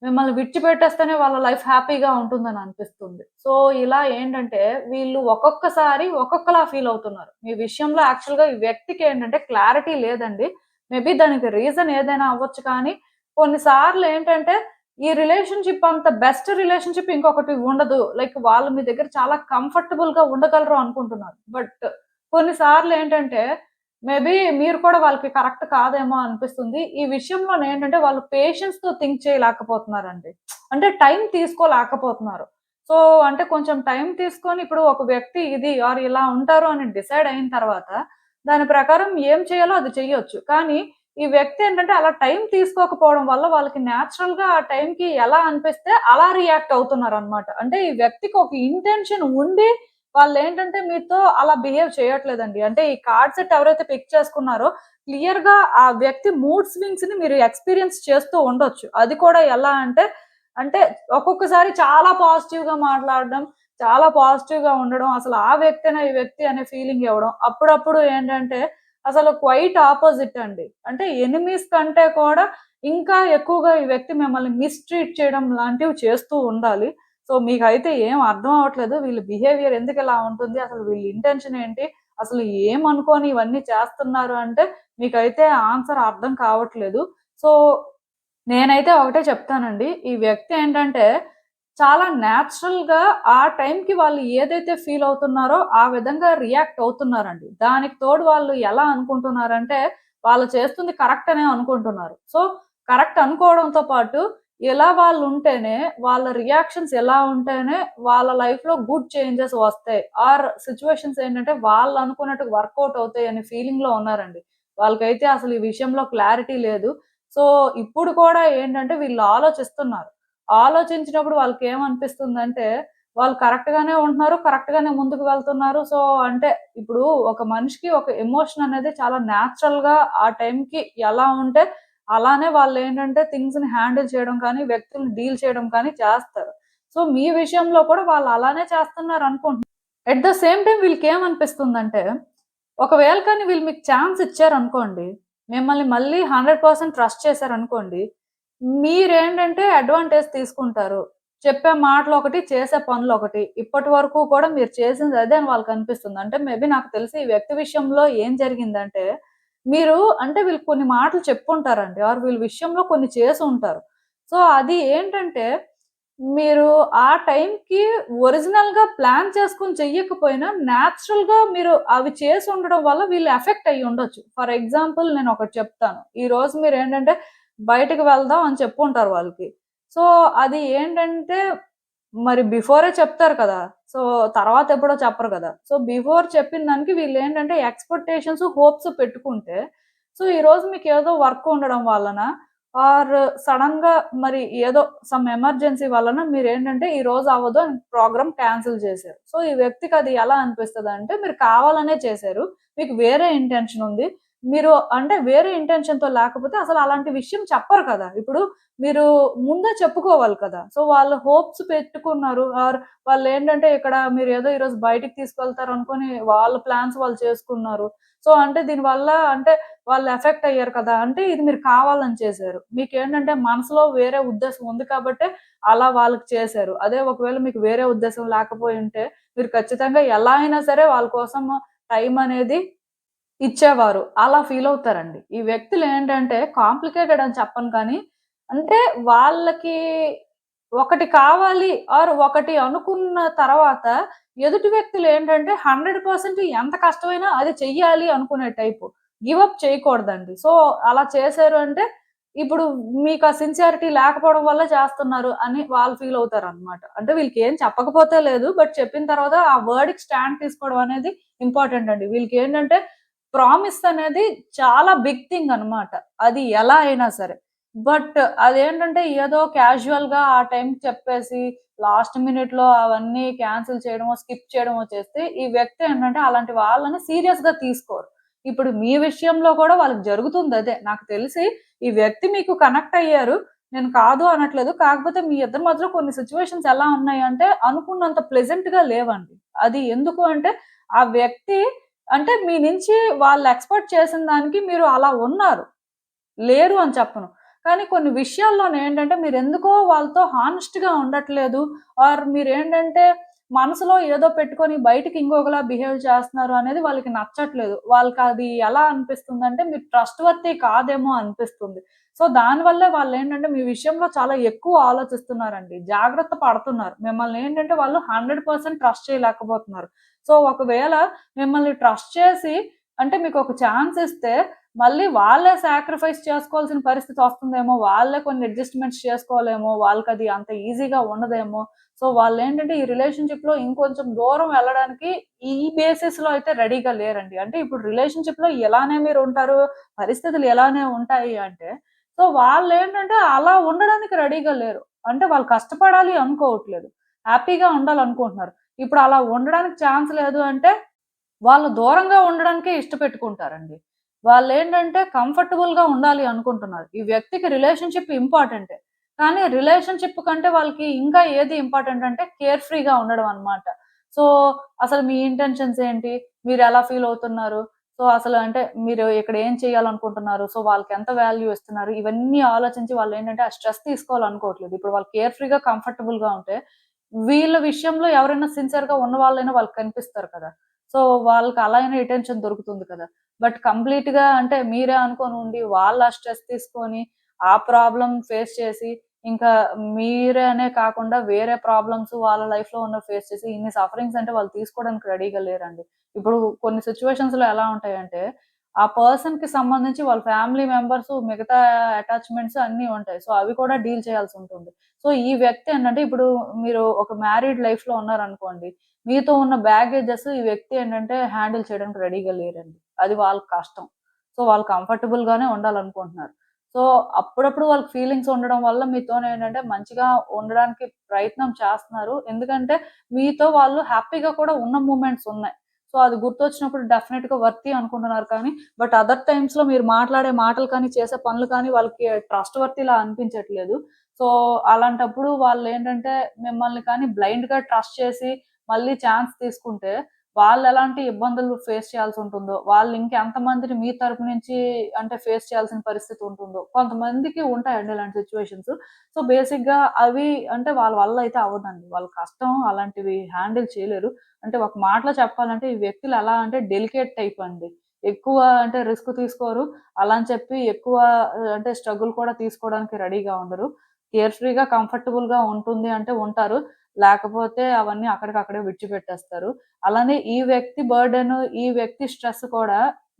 మిమ్మల్ని విడిచిపెట్టేస్తేనే వాళ్ళ లైఫ్ హ్యాపీగా ఉంటుందని అనిపిస్తుంది. సో, ఇలా ఏంటంటే, వీళ్ళు ఒక్కొక్కసారి ఒక్కొక్కలా ఫీల్ అవుతున్నారు. మీ విషయంలో యాక్చువల్‌గా ఈ వ్యక్తికేంటంటే క్లారిటీ లేదండి. మేబీ దానికి రీజన్ ఏదైనా అవ్వచ్చు కానీ, కొన్ని సార్లు ఏంటంటే, ఈ రిలేషన్‌షిప్ అంత బెస్ట్ రిలేషన్‌షిప్ ఇంకొకటి ఉండదు. లైక్ వాళ్ళు మీ దగ్గర చాలా కంఫర్టబుల్‌గా ఉండగలరు అనుకుంటున్నారు. బట్ కొన్ని సార్లు ఏంటంటే మేబీ మీరు కూడా వాళ్ళకి కరెక్ట్ కాదేమో అనిపిస్తుంది. ఈ విషయంలోనేంటంటే వాళ్ళు పేషెన్స్‌తో థింక్ చేయలేకపోతున్నారండి. అంటే టైం తీసుకోలేకపోతున్నారు. సో, అంటే కొంచెం టైం తీసుకొని ఇప్పుడు ఒక వ్యక్తి ఇది ఆర్ ఇలా ఉంటారు అని డిసైడ్ అయిన తర్వాత దాని ప్రకారం ఏం చేయాలో అది చెయ్యొచ్చు. కానీ ఈ వ్యక్తి ఏంటంటే అలా టైం తీసుకోకపోవడం వల్ల వాళ్ళకి నేచురల్‌గా ఆ టైంకి ఎలా అనిపిస్తే అలా రియాక్ట్ అవుతున్నారనమాట. అంటే ఈ వ్యక్తికి ఒక ఇంటెన్షన్ ఉండి వాళ్ళేంటంటే మీతో అలా బిహేవ్ చేయట్లేదండి. అంటే ఈ కార్డ్ సెట్ ఎవరైతే పిక్ చేసుకున్నారో క్లియర్‌గా ఆ వ్యక్తి మూడ్ స్వింగ్స్‌ని మీరు ఎక్స్‌పీరియన్స్ చేస్తూ ఉండొచ్చు. అది కూడా ఎలా అంటే, అంటే ఒక్కొక్కసారి చాలా పాజిటివ్‌గా మాట్లాడడం, చాలా పాజిటివ్‌గా ఉండడం, అసలు ఆ వ్యక్తేనా ఈ వ్యక్తి అనే ఫీలింగ్ ఇవ్వడం. అప్పుడప్పుడు ఏంటంటే అసలు క్వైట్ అపోజిట్ అండి. అంటే ఎనిమీస్ కంటే కూడా ఇంకా ఎక్కువగా ఈ వ్యక్తి మిమ్మల్ని మిస్‌ట్రీట్ చేయడం లాంటివి చేస్తూ ఉండాలి. సో, మీకైతే ఏం అర్థం అవ్వట్లేదు. వీళ్ళ బిహేవియర్ ఎందుకిలా ఉంటుంది? అసలు వీళ్ళ ఇంటెన్షన్ ఏంటి? అసలు ఏమనుకోని ఇవన్నీ చేస్తున్నారు అంటే, మీకైతే ఆన్సర్ అర్థం కావట్లేదు. సో, నేనైతే ఒకటే చెప్తానండి. ఈ వ్యక్తి ఏంటంటే, చాలా న్యాచురల్‌గా ఆ టైంకి వాళ్ళు ఏదైతే ఫీల్ అవుతున్నారో, ఆ విధంగా రియాక్ట్ అవుతున్నారండి. దానికి తోడు వాళ్ళు ఎలా అనుకుంటున్నారంటే, వాళ్ళు చేస్తుంది కరెక్ట్ అనే అనుకుంటున్నారు. సో, కరెక్ట్ అనుకోవడంతో పాటు, ఇలా వాళ్ళుంటేనే, వాళ్ళ రియాక్షన్స్ ఎలా ఉంటేనే, వాళ్ళ లైఫ్‌లో గుడ్ చేంజెస్ వస్తాయి. ఆర్ సిట్యుయేషన్స్ ఏంటంటే, వాళ్ళు అనుకున్నట్టుగా వర్కౌట్ అవుతాయి అనే ఫీలింగ్‌లో ఉన్నారండి. వాళ్ళకైతే అసలు ఈ విషయంలో క్లారిటీ లేదు. సో, ఇప్పుడు కూడా ఏంటంటే, వీళ్ళు ఆలోచిస్తున్నారు. ఆలోచించినప్పుడు వాళ్ళకేమనిపిస్తుందంటే, వాళ్ళు కరెక్ట్ గానే ఉంటున్నారు. కరెక్ట్ గానే ముందుకు వెళ్తున్నారు. సో, అంటే ఇప్పుడు ఒక మనిషికి ఒక ఎమోషన్ అనేది చాలా న్యాచురల్‌గా ఆ టైంకి ఎలా ఉంటే, అలానే వాళ్ళేంటంటే థింగ్స్‌ని హ్యాండిల్ చేయడం కానీ, వ్యక్తుల్ని డీల్ చేయడం కానీ చేస్తారు. సో, మీ విషయంలో కూడా వాళ్ళు అలానే చేస్తున్నారనుకుంటున్నా. ఎట్ ద సేమ్ టైమ్ వీళ్ళకేమనిపిస్తుందంటే, ఒకవేళ కానీ వీళ్ళు మీకు ఛాన్స్ ఇచ్చారనుకోండి, మిమ్మల్ని మళ్ళీ 100% ట్రస్ట్ చేశారనుకోండి, మీరేంటంటే అడ్వాంటేజ్ తీసుకుంటారు. చెప్పే మాటలొకటి, చేసే పనులొకటి. ఇప్పటి వరకు కూడా మీరు చేసింది అదే అని వాళ్ళకనిపిస్తుంది. అంటే మేబీ నాకు తెలిసి ఈ వ్యక్తి విషయంలో ఏం జరిగిందంటే, మీరు అంటే వీళ్ళు కొన్ని మాటలు చెప్పుంటారండి. ఆర్ వీళ్ళ విషయంలో కొన్ని చేసుంటారు. సో, అది ఏంటంటే మీరు ఆ టైంకి ఒరిజినల్‌గా ప్లాన్ చేసుకొని చెయ్యకపోయినా, నేచురల్‌గా మీరు అవి చేసుండడం వల్ల వీళ్ళు ఎఫెక్ట్ అయ్యుండొచ్చు. ఫర్ ఎగ్జాంపుల్ నేనొకటి చెప్తాను. ఈరోజు మీరేంటంటే బయటకి వెళ్దాం అని చెప్పుంటారు వాళ్ళకి. సో, అది ఏంటంటే మరి బిఫోరే చెప్తారు కదా! సో, తర్వాత ఎప్పుడో చెప్పరు కదా! సో, బిఫోర్ చెప్పిన దానికి వీళ్ళేంటంటే ఎక్స్‌పెక్టేషన్స్, హోప్స్ పెట్టుకుంటే, సో, ఈరోజు మీకేదో వర్క్ ఉండడం వలన ఆర్ సడెన్‌గా మరి ఏదో సమ్ ఎమర్జెన్సీ వలన మీరేంటంటే ఈరోజు అవ్వదు అని ప్రోగ్రామ్ క్యాన్సిల్ చేశారు. సో, ఈ వ్యక్తికి అది ఎలా అనిపిస్తదంటే మీరు కావాలనే చేశారు. మీకు వేరే ఇంటెన్షన్ ఉంది. మీరు అంటే వేరే ఇంటెన్షన్‌తో లేకపోతే అసలు అలాంటి విషయం చెప్పరు కదా! ఇప్పుడు మీరు ముందే చెప్పుకోవాలి కదా! సో, వాళ్ళు హోప్స్ పెట్టుకున్నారు. ఆర్ వాళ్ళేంటంటే ఇక్కడ మీరేదో ఈరోజు బయటికి తీసుకెళ్తారనుకోని వాళ్ళ ప్లాన్స్ వాళ్ళు చేసుకున్నారు. సో, అంటే దీనివల్ల అంటే వాళ్ళు ఎఫెక్ట్ అయ్యారు కదా! అంటే ఇది మీరు కావాలని చేశారు. మీకేంటంటే మనసులో వేరే ఉద్దేశం ఉంది కాబట్టే అలా వాళ్ళకి చేశారు. అదే ఒకవేళ మీకు వేరే ఉద్దేశం లేకపోయుంటే మీరు ఖచ్చితంగా ఎలా అయినా సరే వాళ్ళ కోసం టైం అనేది ఇచ్చేవారు. అలా ఫీలవుతారండి. ఈ వ్యక్తులేంటంటే కాంప్లికేటెడ్ అని చెప్పను కానీ, అంటే వాళ్ళకి ఒకటి కావాలి ఆర్ ఒకటి అనుకున్న తర్వాత ఎదుటి వ్యక్తులేంటంటే 100% ఎంత కష్టమైనా అది చెయ్యాలి అనుకునే టైపు. గివ్ అప్ చేయకూడదండి. సో, అలా చేశారు అంటే ఇప్పుడు మీకా సిన్సియారిటీ లేకపోవడం వల్ల చేస్తున్నారు అని వాళ్ళు ఫీలవుతారనమాట. అంటే వీళ్ళకేం చెప్పకపోతే లేదు. బట్ చెప్పిన తర్వాత ఆ వర్డ్‌కి స్టాండ్ తీసుకోవడం అనేది ఇంపార్టెంట్ అండి. వీళ్ళకేంటంటే ప్రామిస్ అనేది చాలా బిగ్ థింగ్ అన్నమాట. అది ఎలా అయినా సరే. బట్ అదేంటంటే ఏదో క్యాజువల్‌గా ఆ టైంకి చెప్పేసి లాస్ట్ మినిట్‌లో అవన్నీ క్యాన్సిల్ చేయడమో, స్కిప్ చేయడమో చేస్తే ఈ వ్యక్తి ఏంటంటే అలాంటి వాళ్ళని సీరియస్‌గా తీసుకోరు. ఇప్పుడు మీ విషయంలో కూడా వాళ్ళకి జరుగుతుందదే. నాకు తెలిసి ఈ వ్యక్తి మీకు కనెక్ట్ అయ్యారు. నేను కాదు అనట్లేదు. కాకపోతే మీ ఇద్దరి మధ్యలో కొన్ని సిట్యుయేషన్స్ ఎలా ఉన్నాయంటే అనుకున్నంత ప్లెజెంట్‌గా లేవండి. అది ఎందుకు అంటే ఆ వ్యక్తి అంటే మీ నుంచి వాళ్ళు ఎక్స్‌పెక్ట్ చేసిన దానికి మీరు అలా ఉన్నారు. లేరు అని చెప్పను. కానీ కొన్ని విషయాల్లోనేంటంటే మీరెందుకో వాళ్ళతో హానెస్ట్‌గా ఉండట్లేదు. ఆర్ మీరేంటంటే మనసులో ఏదో పెట్టుకొని బయటికి ఇంకొకలా బిహేవ్ చేస్తున్నారు అనేది వాళ్ళకి నచ్చట్లేదు. వాళ్ళకది ఎలా అనిపిస్తుందంటే మీరు ట్రస్ట్ వర్తీ కాదేమో అనిపిస్తుంది. సో, దానివల్లే వాళ్ళేంటంటే మీ విషయంలో చాలా ఎక్కువ ఆలోచిస్తున్నారండి. జాగ్రత్త పడుతున్నారు. మిమ్మల్నేంటంటే వాళ్ళు 100% ట్రస్ట్ చేయలేకపోతున్నారు. సో, ఒకవేళ మిమ్మల్ని ట్రస్ట్ చేసి అంటే మీకొక ఛాన్స్ ఇస్తే మళ్ళీ వాళ్ళే సాక్రిఫైస్ చేసుకోవాల్సిన పరిస్థితి వస్తుందేమో, వాళ్ళే కొన్ని అడ్జస్ట్‌మెంట్స్ చేసుకోవాలేమో, వాళ్ళకది అంత ఈజీగా ఉండదేమో. సో, వాళ్ళేంటంటే ఈ రిలేషన్‌షిప్‌లో ఇంకొంచెం దూరం వెళ్ళడానికి ఈ బేసిస్‌లో అయితే రెడీగా లేరండి. అంటే ఇప్పుడు రిలేషన్‌షిప్‌లో ఎలానే మీరుంటారు, పరిస్థితులు ఎలానే ఉంటాయి అంటే, సో, వాళ్ళేంటంటే అలా ఉండడానికి రెడీగా లేరు. అంటే వాళ్ళు కష్టపడాలి అనుకోవట్లేదు. హ్యాపీగా ఉండాలనుకుంటున్నారు. ఇప్పుడు అలా ఉండడానికి ఛాన్స్ లేదు అంటే వాళ్ళు దూరంగా ఉండడానికే ఇష్టపెట్టుకుంటారండి. వాళ్ళేంటంటే కంఫర్టబుల్‌గా ఉండాలి అనుకుంటున్నారు. ఈ వ్యక్తికి రిలేషన్‌షిప్ ఇంపార్టెంటే. కానీ రిలేషన్‌షిప్ కంటే వాళ్ళకి ఇంకా ఏది ఇంపార్టెంట్ అంటే కేర్ ఫ్రీగా ఉండడం అన్నమాట. సో, అసలు మీ ఇంటెన్షన్స్ ఏంటి? మీరెలా ఫీల్ అవుతున్నారు? సో, అసలు అంటే మీరు ఇక్కడ ఏం చేయాలనుకుంటున్నారు? సో, వాళ్ళకెంత వాల్యూ ఇస్తున్నారు? ఇవన్నీ ఆలోచించి వాళ్ళేంటంటే ఆ స్ట్రెస్ తీసుకోవాలనుకోవట్లేదు. ఇప్పుడు వాళ్ళు కేర్ ఫ్రీగా, కంఫర్టబుల్‌గా ఉంటే వీళ్ళ విషయంలో ఎవరైనా సిన్సియర్‌గా ఉన్నవాళ్ళైనా వాళ్ళకి కనిపిస్తారు కదా! సో, వాళ్ళకి అలా అయినా అటెన్షన్ దొరుకుతుంది కదా! బట్ కంప్లీట్‌గా అంటే మీరే అనుకోని ఉండి, వాళ్ళా స్ట్రెస్ తీసుకొని, ఆ ప్రాబ్లమ్ ఫేస్ చేసి, ఇంకా మీరే అనే కాకుండా వేరే ప్రాబ్లమ్స్ వాళ్ళ లైఫ్‌లో ఉన్న ఫేస్ చేసి ఇన్ని సఫరింగ్స్ అంటే వాళ్ళు తీసుకోవడానికి రెడీగా లేరండి. ఇప్పుడు కొన్ని సిట్యుయేషన్స్‌లో ఎలా ఉంటాయంటే, ఆ పర్సన్‌కి సంబంధించి వాళ్ళ ఫ్యామిలీ మెంబర్స్ మిగతా అటాచ్‌మెంట్స్ అన్నీ ఉంటాయి. సో, అవి కూడా డీల్ చేయాల్సుంటుంది. సో, ఈ వ్యక్తి ఏంటంటే ఇప్పుడు మీరు ఒక మ్యారీడ్ లైఫ్‌లో ఉన్నారనుకోండి. మీతో ఉన్న బ్యాగేజెస్ ఈ వ్యక్తి ఏంటంటే హ్యాండిల్ చేయడానికి రెడీగా లేరండి. అది వాళ్ళకి కష్టం. సో, వాళ్ళు కంఫర్టబుల్‌గానే ఉండాలనుకుంటున్నారు. సో, అప్పుడప్పుడు వాళ్ళకి ఫీలింగ్స్ ఉండడం వల్ల మీతోనేంటంటే మంచిగా ఉండడానికి ప్రయత్నం చేస్తున్నారు. ఎందుకంటే మీతో వాళ్ళు హ్యాపీగా కూడా ఉన్న మూమెంట్స్ ఉన్నాయి. సో, అది గుర్తొచ్చినప్పుడు డెఫినిట్‌గా వర్తీ అనుకుంటున్నారు కానీ, బట్ అదర్ టైమ్స్‌లో మీరు మాట్లాడే మాటలు కానీ, చేసే పనులు కానీ వాళ్ళకి ట్రస్ట్ వర్తీలా అనిపించట్లేదు. సో, అలాంటప్పుడు వాళ్ళేంటంటే మిమ్మల్ని కానీ బ్లైండ్‌గా ట్రస్ట్ చేసి మళ్ళీ ఛాన్స్ తీసుకుంటే వాళ్ళెలాంటి ఇబ్బందులు ఫేస్ చేయాల్సుంటుందో, వాళ్ళు ఇంకెంతమందిని మీ తరపు నుంచి అంటే ఫేస్ చేయాల్సిన పరిస్థితి ఉంటుందో, కొంతమందికి ఉంటాయండి ఇలాంటి సిట్యుయేషన్స్. సో, బేసిక్‌గా అవి అంటే వాళ్ళ వల్ల అయితే అవ్వదండి. వాళ్ళ కష్టం అలాంటివి హ్యాండిల్ చేయలేరు. అంటే ఒక మాటలో చెప్పాలంటే ఈ వ్యక్తులు ఎలా అంటే డెలికేట్ టైప్ అండి. ఎక్కువ అంటే రిస్క్ తీసుకోరు. అలా అని చెప్పి ఎక్కువ అంటే స్ట్రగుల్ కూడా తీసుకోవడానికి రెడీగా ఉండరు. కేర్ ఫ్రీగా, కంఫర్టబుల్‌గా ఉంటుంది అంటే ఉంటారు. లేకపోతే అవన్నీ అక్కడికక్కడే విడిచిపెట్టేస్తారు. అలానే ఈ వ్యక్తి బర్డెన్, ఈ వ్యక్తి స్ట్రెస్ కూడా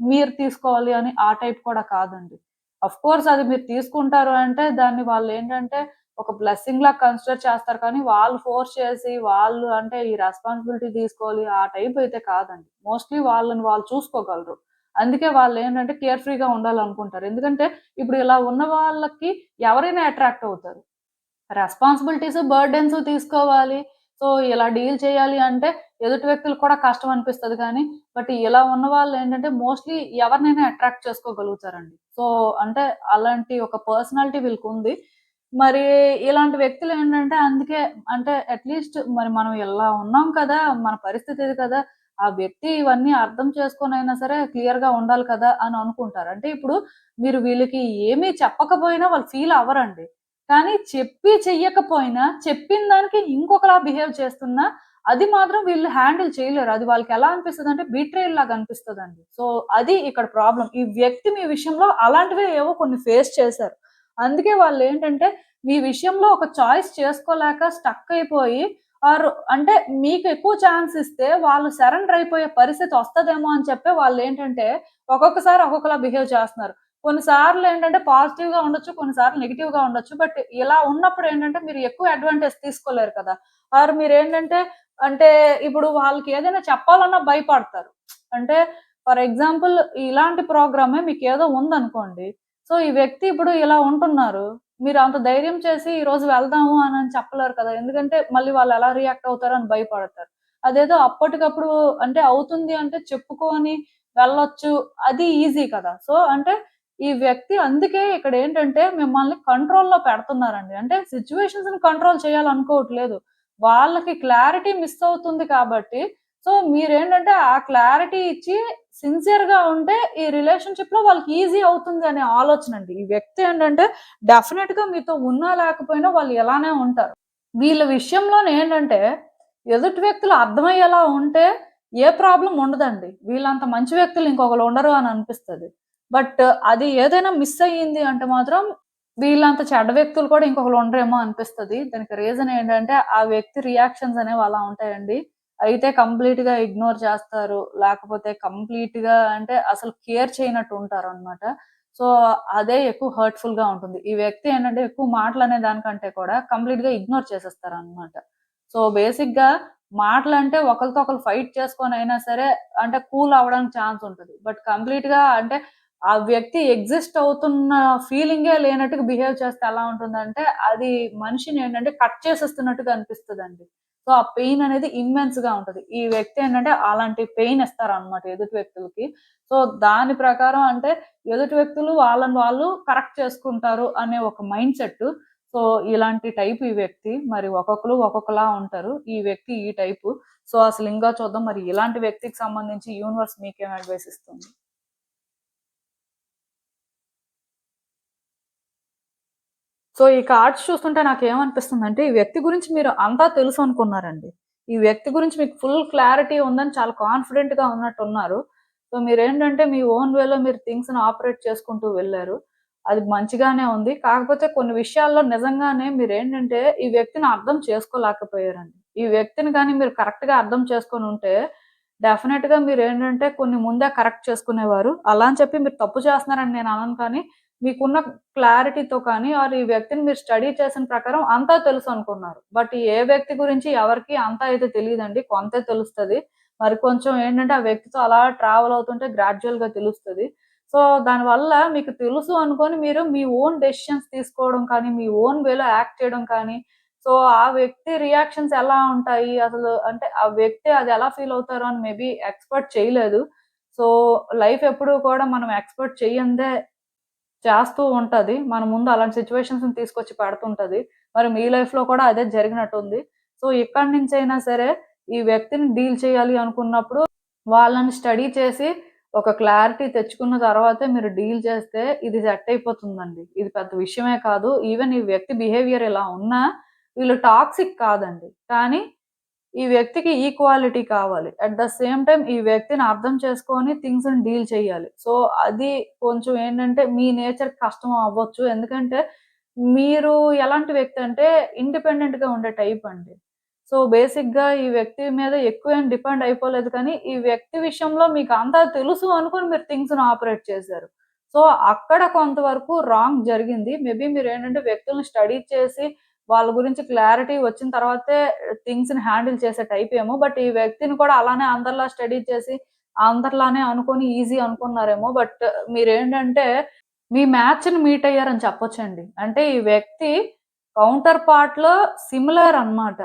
మీరు తీసుకోవాలి అని ఆ టైప్ కూడా కాదండి. ఆఫ్‌కోర్స్ అది మీరు తీసుకుంటారు అంటే దాన్ని వాళ్ళేంటంటే ఒక బ్లెస్సింగ్‌లా కన్సిడర్ చేస్తారు కానీ వాళ్ళు ఫోర్స్ చేసి వాళ్ళు అంటే ఈ రెస్పాన్సిబిలిటీ తీసుకోవాలి ఆ టైప్ అయితే కాదండి. మోస్ట్‌లీ వాళ్ళని వాళ్ళు చూసుకోగలరు. అందుకే వాళ్ళేంటంటే కేర్ ఫ్రీగా ఉండాలనుకుంటారు. ఎందుకంటే ఇప్పుడు ఇలా ఉన్న వాళ్ళకి ఎవరైనా అట్రాక్ట్ అవుతారు. రెస్పాన్సిబిలిటీస్, బర్డెన్స్ తీసుకోవాలి. సో, ఇలా డీల్ చేయాలి అంటే ఎదుటి వ్యక్తులకు కూడా కష్టం అనిపిస్తది గానీ, బట్ ఇలా ఉన్నవాళ్ళేంటంటే మోస్ట్‌లీ ఎవరినైనా అట్రాక్ట్ చేసుకోగలుగుతారండి. సో, అంటే అలాంటి ఒక పర్సనాలిటీ వీళ్ళకుంది. మరి ఇలాంటి వ్యక్తులేంటంటే అందుకే అంటే అట్‌లీస్ట్ మరి మనం ఇలా ఉన్నాం కదా! మన పరిస్థితి ఇది కదా! ఆ వ్యక్తి ఇవన్నీ అర్థం చేసుకొనైనా సరే క్లియర్‌గా ఉండాలి కదా! అని అనుకుంటారు. అంటే ఇప్పుడు మీరు వీళ్ళకి ఏమీ చెప్పకపోయినా వాళ్ళు ఫీల్ అవ్వరండి. కానీ చెప్పి చెయ్యకపోయినా, చెప్పిన దానికి ఇంకొకలా బిహేవ్ చేస్తున్నా, అది మాత్రం వీళ్ళు హ్యాండిల్ చేయలేరు. అది వాళ్ళకెలా అనిపిస్తదంటే బిట్రేయల్ లాగా అనిపిస్తదండి. సో, అది ఇక్కడ ప్రాబ్లమ్. ఈ వ్యక్తి మీ విషయంలో అలాంటివే ఏవో కొన్ని ఫేస్ చేశారు. అందుకే వాళ్ళేంటంటే, మీ విషయంలో ఒక చాయిస్ చేసుకోలేక స్టక్ అయిపోయి అంటే మీకు ఎక్కువ ఛాన్స్ ఇస్తే వాళ్ళు సరెండర్ అయిపోయే పరిస్థితి వస్తదేమో అని చెప్పి వాళ్ళేంటంటే, ఒక్కొక్కసారి ఒక్కొక్కలా బిహేవ్ చేస్తున్నారు. కొన్నిసార్లేంటంటే పాజిటివ్‌గా ఉండొచ్చు. కొన్నిసార్లు నెగెటివ్‌గా ఉండొచ్చు. బట్ ఇలా ఉన్నప్పుడేంటంటే మీరు ఎక్కువ అడ్వాంటేజ్ తీసుకోలేరు కదా! మీరేంటంటే అంటే ఇప్పుడు వాళ్ళకి ఏదైనా చెప్పాలన్నా భయపడతారు. అంటే ఫర్ ఎగ్జాంపుల్ ఇలాంటి ప్రోగ్రామే మీకేదో ఉందనుకోండి. సో, ఈ వ్యక్తి ఇప్పుడు ఇలా ఉంటున్నారు. మీరు అంత ధైర్యం చేసి ఈరోజు వెళ్దాము అనని చెప్పలేరు కదా! ఎందుకంటే మళ్ళీ వాళ్ళు ఎలా రియాక్ట్ అవుతారో అని భయపడతారు. అదేదో అప్పటికప్పుడు అంటే అవుతుంది అంటే చెప్పుకొని వెళ్ళొచ్చు. అది ఈజీ కదా! సో, అంటే ఈ వ్యక్తి అందుకే ఇక్కడేంటంటే మిమ్మల్ని కంట్రోల్‌లో పెడుతున్నారండి. అంటే సిట్యుయేషన్స్‌ని కంట్రోల్ చేయాలనుకోవట్లేదు. వాళ్ళకి క్లారిటీ మిస్ అవుతుంది కాబట్టి, సో మీరేంటంటే ఆ క్లారిటీ ఇచ్చి సిన్సియర్‌గా ఉంటే ఈ రిలేషన్‌షిప్‌లో వాళ్ళకి ఈజీ అవుతుంది అనే ఆలోచనండి. ఈ వ్యక్తి ఏంటంటే డెఫినిట్‌గా మీతో ఉన్నా లేకపోయినా వాళ్ళు ఇలానే ఉంటారు. వీళ్ళ విషయంలోనేంటంటే ఎదుటి వ్యక్తులు అర్థమయ్యేలా ఉంటే ఏ ప్రాబ్లమ్ ఉండదండి. వీళ్ళంత మంచి వ్యక్తులు ఇంకొకళ్ళు ఉండరు అని అనిపిస్తది. బట్ అది ఏదైనా మిస్ అయ్యింది అంటే మాత్రం వీళ్ళంత చెడ్డ వ్యక్తులు కూడా ఇంకొకళ్ళు ఉండరేమో అనిపిస్తది. దానికి రీజన్ ఏంటంటే ఆ వ్యక్తి రియాక్షన్స్ అనేవి అలా ఉంటాయండి. అయితే కంప్లీట్‌గా ఇగ్నోర్ చేస్తారు. లేకపోతే కంప్లీట్‌గా అంటే అసలు కేర్ చేయనట్టు ఉంటారనమాట. సో, అదే ఎక్కువ హర్ట్‌ఫుల్‌గా ఉంటుంది. ఈ వ్యక్తి ఏంటంటే ఎక్కువ మాటలనే దానికంటే కూడా కంప్లీట్‌గా ఇగ్నోర్ చేసేస్తారనమాట. సో, బేసిక్‌గా మాటలంటే ఒకళ్ళతో ఒకళ్ళు ఫైట్ చేసుకొనైనా సరే అంటే కూల్ అవ్వడానికి ఛాన్స్ ఉంటది. బట్ కంప్లీట్‌గా అంటే ఆ వ్యక్తి ఎగ్జిస్ట్ అవుతున్న ఫీలింగే లేనట్టుగా బిహేవ్ చేస్తే ఎలా ఉంటుందంటే, అది మనిషిని ఏంటంటే కట్ చేసేస్తున్నట్టుగా అనిపిస్తదండి. సో, ఆ పెయిన్ అనేది ఇమ్మెన్స్‌గా ఉంటది. ఈ వ్యక్తి ఏంటంటే అలాంటి పెయిన్ ఇస్తారనమాట ఎదుటి వ్యక్తులకి. సో, దాని ప్రకారం అంటే ఎదుటి వ్యక్తులు వాళ్ళని వాళ్ళు కరెక్ట్ చేసుకుంటారు అనే ఒక మైండ్ సెట్టు. సో, ఇలాంటి టైప్ ఈ వ్యక్తి. మరి ఒక్కొక్కళ్ళు ఒక్కొక్కలా ఉంటారు. ఈ వ్యక్తి ఈ టైపు. సో, అసలు ఇంకా చూద్దాం మరి ఇలాంటి వ్యక్తికి సంబంధించి యూనివర్స్ మీకేం అడ్వైస్ ఇస్తుంది? సో, ఈ కార్డ్స్ చూస్తుంటే నాకేమనిపిస్తుందంటే, ఈ వ్యక్తి గురించి మీరు అంతా తెలుసనుకున్నారండి. ఈ వ్యక్తి గురించి మీకు ఫుల్ క్లారిటీ ఉందని చాలా కాన్ఫిడెంట్‌గా ఉన్నట్టున్నారు. సో, మీరేంటంటే మీ ఓన్ వేలో మీరు థింగ్స్‌ని ఆపరేట్ చేసుకుంటూ వెళ్లారు. అది మంచిగానే ఉంది. కాకపోతే కొన్ని విషయాల్లో నిజంగానే మీరేంటంటే ఈ వ్యక్తిని అర్థం చేసుకోలేకపోయారండి. ఈ వ్యక్తిని గాని మీరు కరెక్ట్‌గా అర్థం చేసుకొనుంటే డెఫినెట్‌గా మీరేంటంటే కొన్ని ముందే కరెక్ట్ చేసుకునేవారు. అలా అని చెప్పి మీరు తప్పు చేస్తున్నారని నేను అనను కానీ, మీకున్న క్లారిటీతో కానీ ఆర్ ఈ వ్యక్తిని మీరు స్టడీ చేసిన ప్రకారం అంతా తెలుసనుకున్నారు. బట్ ఏ వ్యక్తి గురించి ఎవరికీ అంతా అయితే తెలీదండి. కొంతే తెలుస్తది. మరి కొంచెం ఏంటంటే ఆ వ్యక్తితో అలా ట్రావెల్ అవుతుంటే గ్రాడ్యుయల్‌గా తెలుస్తది. సో, దానివల్ల మీకు తెలుసు అనుకోని మీరు మీ ఓన్ డెసిషన్స్ తీసుకోవడం కానీ, మీ ఓన్ వేలో యాక్ట్ చేయడం కానీ, సో, ఆ వ్యక్తి రియాక్షన్స్ ఎలా ఉంటాయి? అసలు అంటే ఆ వ్యక్తి అది ఎలా ఫీల్ అవుతారో అని మేబీ ఎక్స్‌పెక్ట్ చేయలేదు. సో, లైఫ్ ఎప్పుడూ కూడా మనం ఎక్స్‌పెక్ట్ చెయ్యందే చేస్తూ ఉంటది. మన ముందు అలాంటి సిట్యుయేషన్స్‌ని తీసుకొచ్చి పెడుతుంటది. మరి మీ లైఫ్‌లో కూడా అదే జరిగినట్టుంది. సో, ఇక్కడి నుంచైనా సరే ఈ వ్యక్తిని డీల్ చేయాలి అనుకున్నప్పుడు వాళ్ళని స్టడీ చేసి ఒక క్లారిటీ తెచ్చుకున్న తర్వాతే మీరు డీల్ చేస్తే ఇది సెట్ అయిపోతుందండి. ఇది పెద్ద విషయమే కాదు. ఈవెన్ ఈ వ్యక్తి బిహేవియర్ ఇలా ఉన్నా వీళ్ళు టాక్సిక్ కాదండి. కానీ ఈ వ్యక్తికి ఈక్వాలిటీ కావాలి. అట్ ద సేమ్ టైమ్ ఈ వ్యక్తిని అర్థం చేసుకొని థింగ్స్‌ని డీల్ చేయాలి. సో, అది కొంచెం ఏంటంటే మీ నేచర్‌కి కష్టం అవ్వచ్చు. ఎందుకంటే మీరు ఎలాంటి వ్యక్తి అంటే ఇండిపెండెంట్‌గా ఉండే టైప్ అండి. సో, బేసిక్‌గా ఈ వ్యక్తి మీద ఎక్కువేం డిపెండ్ అయిపోలేదు కానీ, ఈ వ్యక్తి విషయంలో మీకు అంతా తెలుసు అనుకోని మీరు థింగ్స్‌ని ఆపరేట్ చేశారు. సో, అక్కడ కొంతవరకు రాంగ్ జరిగింది. మేబీ మీరేంటంటే వ్యక్తుల్ని స్టడీ చేసి వాళ్ళ గురించి క్లారిటీ వచ్చిన తర్వాతే థింగ్స్‌ని హ్యాండిల్ చేసే టైప్ ఏమో. బట్ ఈ వ్యక్తిని కూడా అలానే అందరిలా స్టడీ చేసి, అందరిలానే అనుకోని ఈజీ అనుకున్నారేమో. బట్ మీరేంటంటే మీ మ్యాచ్‌ని మీట్ అయ్యారని చెప్పొచ్చండి. అంటే ఈ వ్యక్తి కౌంటర్ పార్ట్‌లో సిమిలర్ అన్నమాట.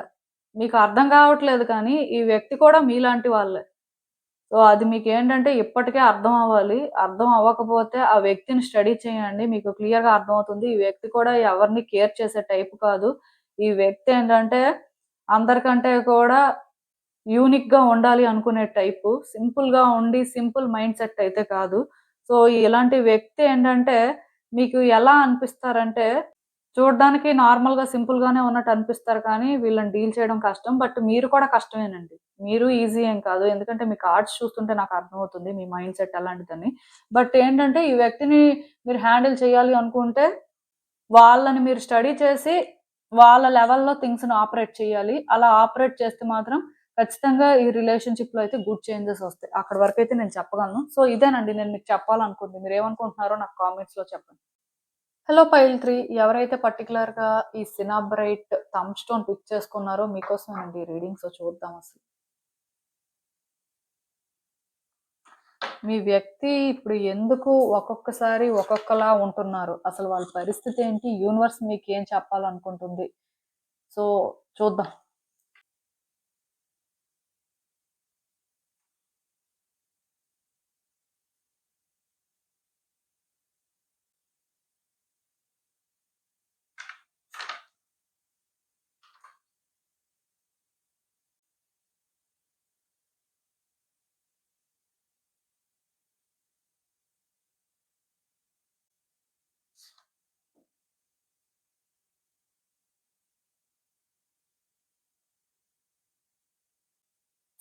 మీకు అర్థం కావట్లేదు కానీ, ఈ వ్యక్తి కూడా మీలాంటి వాళ్ళే. సో, అది మీకేంటంటే ఇప్పటికే అర్థం అవ్వాలి. అర్థం అవ్వకపోతే ఆ వ్యక్తిని స్టడీ చేయండి. మీకు క్లియర్‌గా అర్థమవుతుంది. ఈ వ్యక్తి కూడా ఎవరిని కేర్ చేసే టైప్ కాదు. ఈ వ్యక్తి ఏంటంటే అందరికంటే కూడా యూనిక్‌గా ఉండాలి అనుకునే టైపు. సింపుల్‌గా ఉండి సింపుల్ మైండ్ సెట్ అయితే కాదు. సో, ఇలాంటి వ్యక్తి ఏంటంటే మీకు ఎలా అనిపిస్తారంటే చూడ్డానికి నార్మల్‌గా సింపుల్‌గానే ఉన్నట్టు అనిపిస్తారు కానీ వీళ్ళని డీల్ చేయడం కష్టం. బట్ మీరు కూడా కష్టమేనండి. మీరు ఈజీ ఏం కాదు. ఎందుకంటే మీ కార్డ్స్ చూస్తుంటే నాకు అర్థమవుతుంది. మీ మైండ్ సెట్ ఎలాంటిదని. బట్ ఏంటంటే ఈ వ్యక్తిని మీరు హ్యాండిల్ చేయాలి అనుకుంటే వాళ్ళని మీరు స్టడీ చేసి వాళ్ళ లెవెల్‌లో థింగ్స్‌ని ఆపరేట్ చేయాలి. అలా ఆపరేట్ చేస్తే మాత్రం ఖచ్చితంగా ఈ రిలేషన్‌షిప్‌లో అయితే గుడ్ చేంజెస్ వస్తాయి. అక్కడి వరకైతే నేను చెప్పగలను. సో, ఇదేనండి నేను మీకు చెప్పాలనుకుంది. మీరేమనుకుంటున్నారో నాకు కామెంట్స్‌లో చెప్పండి. హలో పైల్ 3 ఎవరైతే పర్టిక్యులర్‌గా ఈ సినాబ్రైట్ థంబ్ స్టోన్ పిక్ చేసుకున్నారో మీకోసమేనండి ఈ రీడింగ్. సో, చూద్దాం అసలు. మీ వ్యక్తి ఇప్పుడు ఎందుకు ఒక్కొక్కసారి ఒక్కొక్కలా ఉంటున్నారు? అసలు వాళ్ళ పరిస్థితి ఏంటి? యూనివర్స్ మీకేం చెప్పాలనుకుంటుంది? సో, చూద్దాం.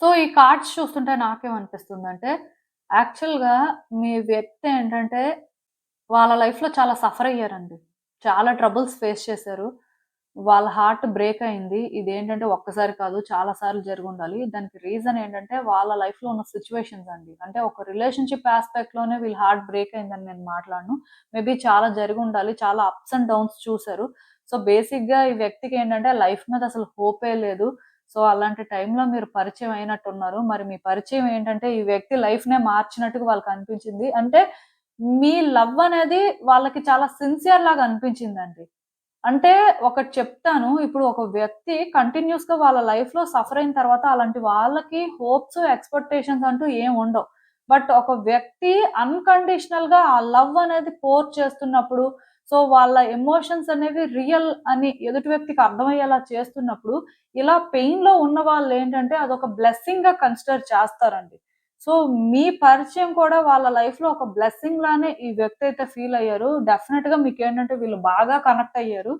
సో, ఈ కార్డ్స్ చూస్తుంటే నాకేమనిపిస్తుందంటే, యాక్చువల్‌గా మీ వ్యక్తి ఏంటంటే, వాళ్ళ లైఫ్‌లో చాలా సఫర్ అయ్యారండి. చాలా ట్రబుల్స్ ఫేస్ చేశారు. వాళ్ళ హార్ట్ బ్రేక్ అయింది. ఇదేంటంటే ఒక్కసారి కాదు చాలా సార్లు జరిగుండాలి. దానికి రీజన్ ఏంటంటే, వాళ్ళ లైఫ్‌లో ఉన్న సిట్యుయేషన్స్ అండి. అంటే ఒక రిలేషన్‌షిప్ యాస్పెక్ట్‌లోనే వీళ్ళ హార్ట్ బ్రేక్ అయిందని నేను మాట్లాడను. మేబీ చాలా జరిగుండాలి. చాలా అప్స్ అండ్ డౌన్స్ చూసారు. సో, బేసిక్‌గా ఈ వ్యక్తికి ఏంటంటే, లైఫ్ మీద అసలు హోపే లేదు. సో, అలాంటి టైంలో మీరు పరిచయం అయినట్టున్నారు. మరి మీ పరిచయం ఏంటంటే, ఈ వ్యక్తి లైఫ్‌నే మార్చినట్టుగా వాళ్ళకనిపించింది. అంటే, మీ లవ్ అనేది వాళ్ళకి చాలా సిన్సియర్ లాగా అనిపించిందండి. అంటే ఒకటి చెప్తాను. ఇప్పుడు ఒక వ్యక్తి కంటిన్యూయస్‌గా వాళ్ళ లైఫ్‌లో సఫర్ అయిన తర్వాత అలాంటి వాళ్ళకి హోప్స్, ఎక్స్‌పెక్టేషన్స్ అంటూ ఏమి ఉండవు. బట్ ఒక వ్యక్తి అన్‌కండిషనల్‌గా ఆ లవ్ అనేది పోర్ చేస్తున్నప్పుడు, సో, వాళ్ళ ఎమోషన్స్ అనేవి రియల్ అని ఎదుటి వ్యక్తికి అర్థమయ్యేలా చేస్తున్నప్పుడు, ఇలా పెయిన్‌లో ఉన్నవాళ్ళేంటంటే అదొక బ్లెస్సింగ్‌గా కన్సిడర్ చేస్తారండి. సో, మీ పరిచయం కూడా వాళ్ళ లైఫ్‌లో ఒక బ్లెస్సింగ్ లానే ఈ వ్యక్తి అయితే ఫీల్ అయ్యారు. డెఫినిట్‌గా మీకేంటంటే వీళ్ళు బాగా కనెక్ట్ అయ్యారు.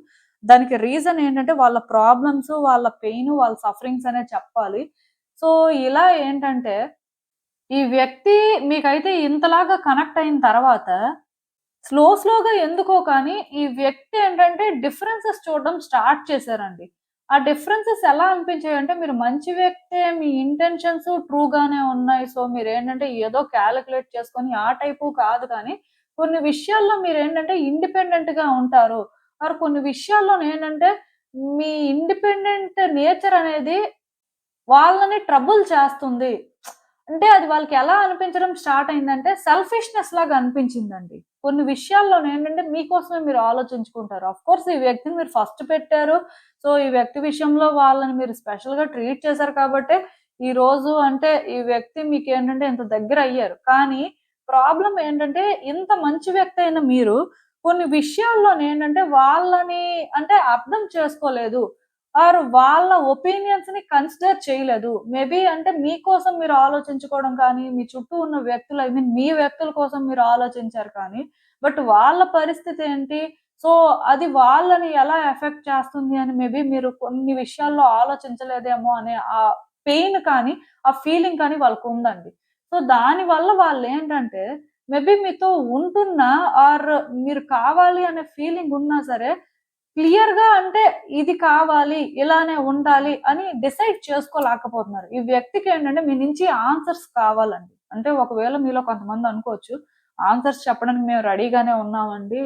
దానికి రీజన్ ఏంటంటే వాళ్ళ ప్రాబ్లమ్స్, వాళ్ళ పెయిన్, వాళ్ళ సఫరింగ్స్ అనే చెప్పాలి. సో, ఇలా ఏంటంటే ఈ వ్యక్తి మీకైతే ఇంతలాగా కనెక్ట్ అయిన తర్వాత స్లోగా ఎందుకో కానీ ఈ వ్యక్తి ఏంటంటే డిఫరెన్సెస్ చూడడం స్టార్ట్ చేశారండి. ఆ డిఫరెన్సెస్ ఎలా అనిపించాయంటే మీరు మంచి వ్యక్తే, మీ ఇంటెన్షన్స్ ట్రూగానే ఉన్నాయి. సో మీరేంటంటే ఏదో కాలిక్యులేట్ చేసుకొని ఆ టైపు కాదు కానీ, కొన్ని విషయాల్లో మీరేంటంటే ఇండిపెండెంట్‌గా ఉంటారు. ఆర్ కొన్ని విషయాల్లోనేంటంటే మీ ఇండిపెండెంట్ నేచర్ అనేది వాళ్ళని ట్రబుల్ చేస్తుంది. అంటే అది వాళ్ళకి ఎలా అనిపించడం స్టార్ట్ అయిందంటే సెల్ఫిష్‌నెస్ లాగా అనిపించిందండి. కొన్ని విషయాల్లోనేంటంటే మీకోసమే మీరు ఆలోచించుకుంటారు. ఆఫ్‌కోర్స్ ఈ వ్యక్తిని మీరు ఫస్ట్ పెట్టారు. సో, ఈ వ్యక్తి విషయంలో వాళ్ళని మీరు స్పెషల్‌గా ట్రీట్ చేశారు కాబట్టే ఈరోజు అంటే ఈ వ్యక్తి మీకేంటంటే ఇంత దగ్గరయ్యారు. కానీ ప్రాబ్లమ్ ఏంటంటే ఇంత మంచి వ్యక్తి అయిన మీరు కొన్ని విషయాల్లోనేంటంటే వాళ్ళని అంటే అర్థం చేసుకోలేదు. ఆర్ వాళ్ళ ఒపీనియన్స్‌ని కన్సిడర్ చేయలేదు. మేబీ అంటే మీకోసం మీరు ఆలోచించుకోవడం కానీ, మీ చుట్టూ ఉన్న వ్యక్తులు ఐ మీన్ మీ వ్యక్తుల కోసం మీరు ఆలోచించారు కానీ, బట్ వాళ్ళ పరిస్థితి ఏంటి? సో, అది వాళ్ళని ఎలా ఎఫెక్ట్ చేస్తుంది అని మేబీ మీరు కొన్ని విషయాల్లో ఆలోచించలేదేమో అనే ఆ పెయిన్ కానీ, ఆ ఫీలింగ్ కానీ వాళ్ళకుందండి. సో, దానివల్ల వాళ్ళేంటంటే మేబీ మీతో ఉంటున్నా ఆర్ మీరు కావాలి అనే ఫీలింగ్ ఉన్నా సరే క్లియర్‌గా అంటే ఇది కావాలి, ఇలానే ఉండాలి అని డిసైడ్ చేసుకోలేకపోతున్నారు. ఈ వ్యక్తికేంటంటే మీ నుంచి ఆన్సర్స్ కావాలండి. అంటే ఒకవేళ మీలో కొంతమంది అనుకోవచ్చు, ఆన్సర్స్ చెప్పడానికి మేము రెడీగానే ఉన్నామండి.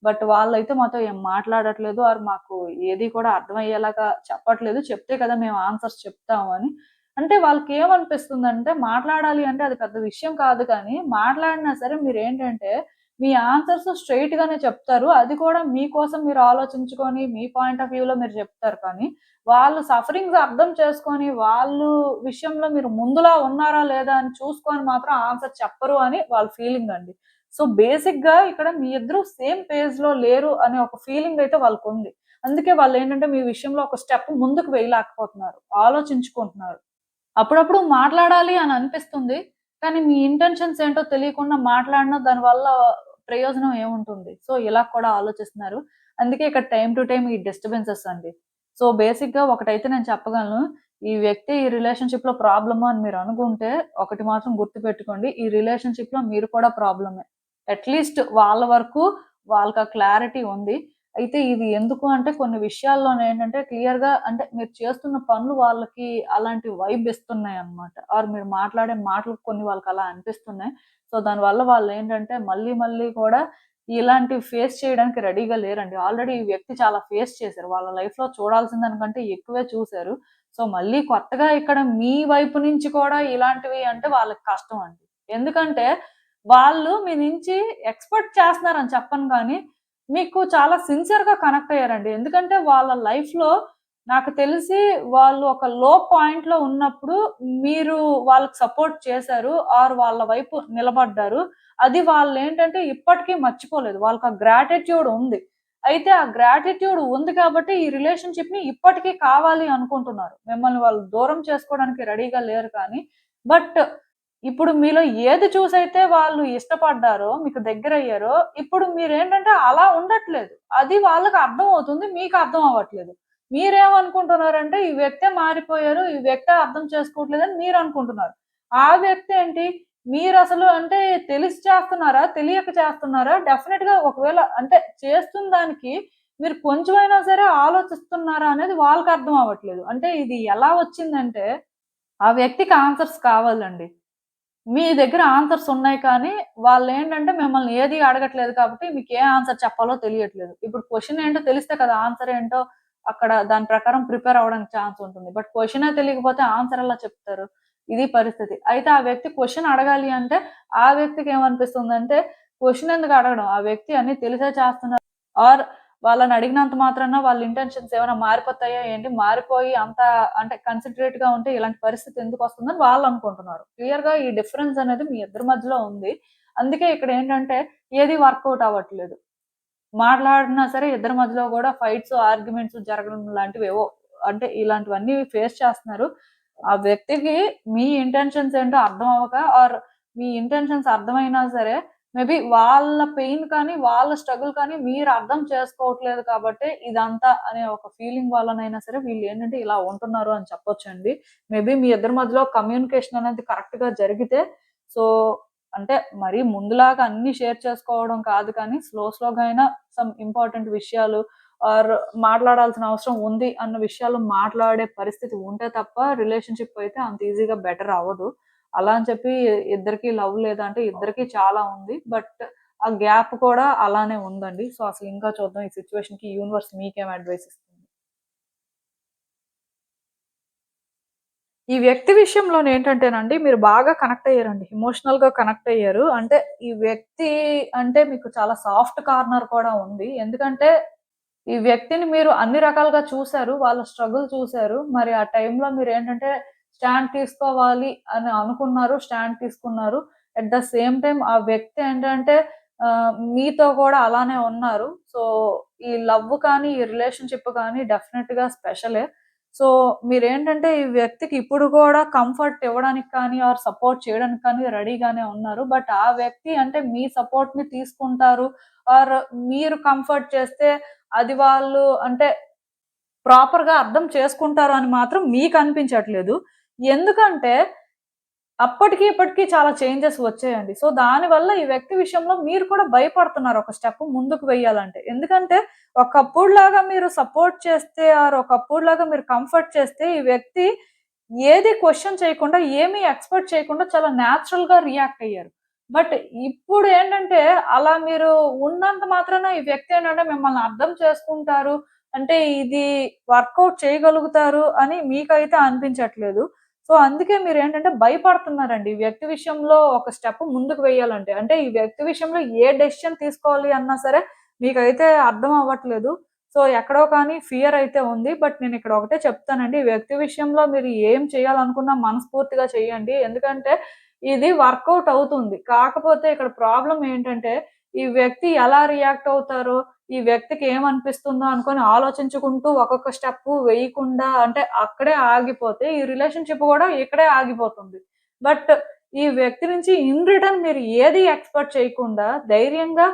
బట్ వాళ్ళైతే మాతో ఏం మాట్లాడట్లేదు ఆర్ మాకు ఏది కూడా అర్థమయ్యేలాగా చెప్పట్లేదు. చెప్తే కదా మేము ఆన్సర్స్ చెప్తాము అని. అంటే వాళ్ళకేమనిపిస్తుందంటే మాట్లాడాలి అంటే అది పెద్ద విషయం కాదు కానీ, మాట్లాడినా సరే మీరేంటంటే మీ ఆన్సర్స్ స్ట్రెయిట్ గానే చెప్తారు. అది కూడా మీకోసం మీరు ఆలోచించుకొని, మీ పాయింట్ ఆఫ్ వ్యూలో మీరు చెప్తారు కానీ, వాళ్ళు సఫరింగ్స్ అర్థం చేసుకొని, వాళ్ళు విషయంలో మీరు ముందులా ఉన్నారా లేదా అని చూసుకొని మాత్రం ఆన్సర్ చెప్పరు అని వాళ్ళ ఫీలింగ్ అండి. సో, బేసిక్‌గా ఇక్కడ మీ ఇద్దరు సేమ్ పేజ్‌లో లేరు అనే ఒక ఫీలింగ్ అయితే వాళ్ళకుంది. అందుకే వాళ్ళేంటంటే మీ విషయంలో ఒక స్టెప్ ముందుకు వేయలేకపోతున్నారు. ఆలోచించుకుంటున్నారు. అప్పుడప్పుడు మాట్లాడాలి అని అనిపిస్తుంది. కానీ మీ ఇంటెన్షన్స్ ఏంటో తెలియకుండా మాట్లాడినా దానివల్ల ప్రయోజనం ఏముంటుంది? సో, ఇలా కూడా ఆలోచిస్తున్నారు. అందుకే ఇక్కడ టైమ్ టు టైమ్ ఈ డిస్టర్బెన్సెస్ అండి. సో, బేసిక్‌గా ఒకటైతే నేను చెప్పగలను. ఈ వ్యక్తి ఈ రిలేషన్‌షిప్‌లో ప్రాబ్లము అని మీరు అనుకుంటే ఒకటి మాత్రం గుర్తుపెట్టుకోండి. ఈ రిలేషన్‌షిప్‌లో మీరు కూడా ప్రాబ్లమే. అట్‌లీస్ట్ వాళ్ళ వరకు వాళ్ళకి ఆ క్లారిటీ ఉంది. అయితే ఇది ఎందుకు అంటే కొన్ని విషయాల్లోనేంటంటే క్లియర్‌గా అంటే మీరు చేస్తున్న పనులు వాళ్ళకి అలాంటి వైబ్ ఇస్తున్నాయన్నమాట. ఆర్ మీరు మాట్లాడే మాటలు కొన్ని వాళ్ళకలా అనిపిస్తున్నాయి. సో, దానివల్ల వాళ్ళేంటంటే మళ్ళీ మళ్ళీ కూడా ఇలాంటివి ఫేస్ చేయడానికి రెడీగా లేరండి. ఆల్రెడీ ఈ వ్యక్తి చాలా ఫేస్ చేశారు. వాళ్ళ లైఫ్‌లో చూడాల్సిన దానికంటే ఎక్కువే చూసారు. సో, మళ్ళీ కొత్తగా ఇక్కడ మీ వైపు నుంచి కూడా ఇలాంటివి అంటే వాళ్ళకి కష్టం అండి. ఎందుకంటే వాళ్ళు మీ నుంచి ఎక్స్‌పెక్ట్ చేస్తున్నారని చెప్పను గానీ మీకు చాలా సిన్సియర్‌గా కనెక్ట్ అయ్యారండి. ఎందుకంటే వాళ్ళ లైఫ్‌లో నాకు తెలిసి వాళ్ళు ఒక లో పాయింట్‌లో ఉన్నప్పుడు మీరు వాళ్ళకి సపోర్ట్ చేశారు. ఆర్ వాళ్ళ వైపు నిలబడ్డారు. అది వాళ్ళేంటంటే ఇప్పటికి మర్చిపోలేదు. వాళ్ళకి ఆ గ్రాటిట్యూడ్ ఉంది. అయితే ఆ గ్రాటిట్యూడ్ ఉంది కాబట్టి ఈ రిలేషన్‌షిప్‌ని ఇప్పటికి కావాలి అనుకుంటున్నారు. మిమ్మల్ని వాళ్ళు దూరం చేసుకోవడానికి రెడీగా లేరు కానీ, బట్ ఇప్పుడు మీలో ఏది చూసైతే వాళ్ళు ఇష్టపడ్డారో, మీకు దగ్గరయ్యారో, ఇప్పుడు మీరేంటంటే అలా ఉండట్లేదు. అది వాళ్ళకి అర్థమవుతుంది. మీకు అర్థం అవ్వట్లేదు. మీరేమనుకుంటున్నారంటే, ఈ వ్యక్తే మారిపోయారు. ఈ వ్యక్తే అర్థం చేసుకోవట్లేదని మీరనుకుంటున్నారు. ఆ వ్యక్తి ఏంటి, మీరసలు అంటే తెలిసి చేస్తున్నారా? తెలియక చేస్తున్నారా? డెఫినిట్‌గా ఒకవేళ అంటే చేస్తున్న దానికి మీరు కొంచెమైనా సరే ఆలోచిస్తున్నారా అనేది వాళ్ళకి అర్థం అవ్వట్లేదు. అంటే ఇది ఎలా వచ్చిందంటే, ఆ వ్యక్తికి ఆన్సర్స్ కావాలండి. మీ దగ్గర ఆన్సర్స్ ఉన్నాయి కానీ, వాళ్ళేంటంటే మిమ్మల్ని ఏది అడగట్లేదు కాబట్టి, మీకే ఆన్సర్ చెప్పాలో తెలియట్లేదు. ఇప్పుడు క్వెషన్ ఏంటో తెలిస్తే కదా ఆన్సర్ ఏంటో అక్కడ దాని ప్రకారం ప్రిపేర్ అవ్వడానికి ఛాన్స్ ఉంటుంది. బట్ క్వెషనే తెలియకపోతే ఆన్సర్ ఎలా చెప్తారు? ఇది పరిస్థితి. అయితే ఆ వ్యక్తి క్వెషన్ అడగాలి అంటే, ఆ వ్యక్తికి ఏమనిపిస్తుందంటే, క్వెషన్ ఎందుకు అడగడం? ఆ వ్యక్తి అన్నీ తెలిసే చేస్తున్నారు. ఆర్ వాళ్ళని అడిగినంత మాత్రాన వాళ్ళ ఇంటెన్షన్స్ ఏమైనా మారిపోతాయా ఏంటి? మారిపోయి అంత అంటే కన్సిడరేట్‌గా ఉంటే ఇలాంటి పరిస్థితి ఎందుకొస్తుందని వాళ్ళనుకుంటున్నారు. క్లియర్‌గా ఈ డిఫరెన్స్ అనేది మీ ఇద్దరి మధ్యలో ఉంది. అందుకే ఇక్కడేంటంటే ఏది వర్కౌట్ అవ్వట్లేదు. మాట్లాడినా సరే ఇద్దరి మధ్యలో గూడా ఫైట్స్, ఆర్గ్యుమెంట్స్ జరగడం లాంటివేవో అంటే ఇలాంటివన్నీ ఫేస్ చేస్తున్నారు. ఆ వ్యక్తికి మీ ఇంటెన్షన్స్ ఏంటో అర్థం అవ్వక ఆర్ మీ ఇంటెన్షన్స్ అర్థమైనా సరే మేబీ వాళ్ళ పెయిన్ కానీ, వాళ్ళ స్ట్రగుల్ కానీ మీరు అర్థం చేసుకోవట్లేదు కాబట్టే ఇదంతా అనే ఒక ఫీలింగ్ వల్లనైనా సరే వీళ్ళేంటంటే ఇలా ఉంటున్నారు అని చెప్పొచ్చండి. మేబీ మీ ఇద్దరి మధ్యలో కమ్యూనికేషన్ అనేది కరెక్ట్‌గా జరిగితే సో అంటే మరీ ముందులాగా అన్ని షేర్ చేసుకోవడం కాదు కానీ స్లోగా అయినా సమ్ ఇంపార్టెంట్ విషయాలు ఆర్ మాట్లాడాల్సిన అవసరం ఉంది అన్న విషయాలు మాట్లాడే పరిస్థితి ఉంటే తప్ప రిలేషన్‌షిప్ అయితే అంత ఈజీగా బెటర్ అవ్వదు. అలా అని చెప్పి ఇద్దరికీ లవ్ లేదా అంటే ఇద్దరికీ చాలా ఉంది. బట్ ఆ గ్యాప్ కూడా అలానే ఉందండి. సో, అసలు ఇంకా చూద్దాం ఈ సిట్యుయేషన్‌కి యూనివర్స్ మీకేం అడ్వైస్ ఇస్తుంది. ఈ వ్యక్తి విషయంలోనేంటంటేనండి, మీరు బాగా కనెక్ట్ అయ్యారండి. ఎమోషనల్‌గా కనెక్ట్ అయ్యారు. అంటే ఈ వ్యక్తి అంటే మీకు చాలా సాఫ్ట్ కార్నర్ కూడా ఉంది. ఎందుకంటే ఈ వ్యక్తిని మీరు అన్ని రకాలుగా చూసారు. వాళ్ళ స్ట్రగుల్ చూసారు. మరి ఆ టైంలో మీరేంటంటే స్టాండ్ తీసుకోవాలి అని అనుకున్నారు. స్టాండ్ తీసుకున్నారు. అట్ ద సేమ్ టైమ్ ఆ వ్యక్తి ఏంటంటే మీతో కూడా అలానే ఉన్నారు. సో, ఈ లవ్ కానీ, ఈ రిలేషన్‌షిప్ కానీ డెఫినిట్‌గా స్పెషలే. సో, మీరేంటంటే ఈ వ్యక్తికి ఇప్పుడు కూడా కంఫర్ట్ ఇవ్వడానికి కానీ, ఆర్ సపోర్ట్ చేయడానికి కానీ రెడీగానే ఉన్నారు. బట్ ఆ వ్యక్తి అంటే మీ సపోర్ట్‌ని తీసుకుంటారు. ఆర్ మీరు కంఫర్ట్ చేస్తే అది వాళ్ళు అంటే ప్రాపర్‌గా అర్థం చేసుకుంటారు అని మాత్రం మీకనిపించట్లేదు. ఎందుకంటే అప్పటికి, ఇప్పటికి చాలా చేంజెస్ వచ్చాయండి. సో, దానివల్ల ఈ వ్యక్తి విషయంలో మీరు కూడా భయపడుతున్నారు ఒక స్టెప్ ముందుకు వెయ్యాలంటే. ఎందుకంటే, ఒకప్పుడులాగా మీరు సపోర్ట్ చేస్తే ఆర్ ఒకప్పుడులాగా మీరు కంఫర్ట్ చేస్తే ఈ వ్యక్తి ఏది క్వెషన్ చేయకుండా, ఏమి ఎక్స్‌పెక్ట్ చేయకుండా చాలా న్యాచురల్‌గా రియాక్ట్ అయ్యారు. బట్ ఇప్పుడేంటంటే, అలా మీరు ఉన్నంత మాత్రాన ఈ వ్యక్తి ఏంటంటే మిమ్మల్ని అర్థం చేసుకుంటారు. అంటే ఇది వర్కౌట్ చేయగలుగుతారు అని మీకైతే అనిపించట్లేదు. సో, అందుకే మీరేంటంటే భయపడుతున్నారండి. ఈ వ్యక్తి విషయంలో ఒక స్టెప్ ముందుకు వేయాలంటే. అంటే ఈ వ్యక్తి విషయంలో ఏ డెసిషన్ తీసుకోవాలి అన్నా సరే మీకైతే అర్థం అవ్వట్లేదు. సో, ఎక్కడో కానీ ఫియర్ అయితే ఉంది. బట్ నేనిక్కడ ఒకటే చెప్తానండి. ఈ వ్యక్తి విషయంలో మీరు ఏం చేయాలనుకున్నా మనస్ఫూర్తిగా చేయండి. ఎందుకంటే ఇది వర్కౌట్ అవుతుంది. కాకపోతే ఇక్కడ ప్రాబ్లమ్ ఏంటంటే ఈ వ్యక్తి ఎలా రియాక్ట్ అవుతారో ఈ వ్యక్తికి ఏమనిపిస్తుందో అనుకోని ఆలోచించుకుంటూ ఒక్కొక్క స్టెప్పు వేయకుండా అంటే అక్కడే ఆగిపోతే ఈ రిలేషన్‌షిప్ గూడా ఇక్కడే ఆగిపోతుంది. బట్ ఈ వ్యక్తి నుంచి ఇన్ రిటర్న్ మీరు ఏది ఎక్స్‌పెక్ట్ చేయకుండా ధైర్యంగా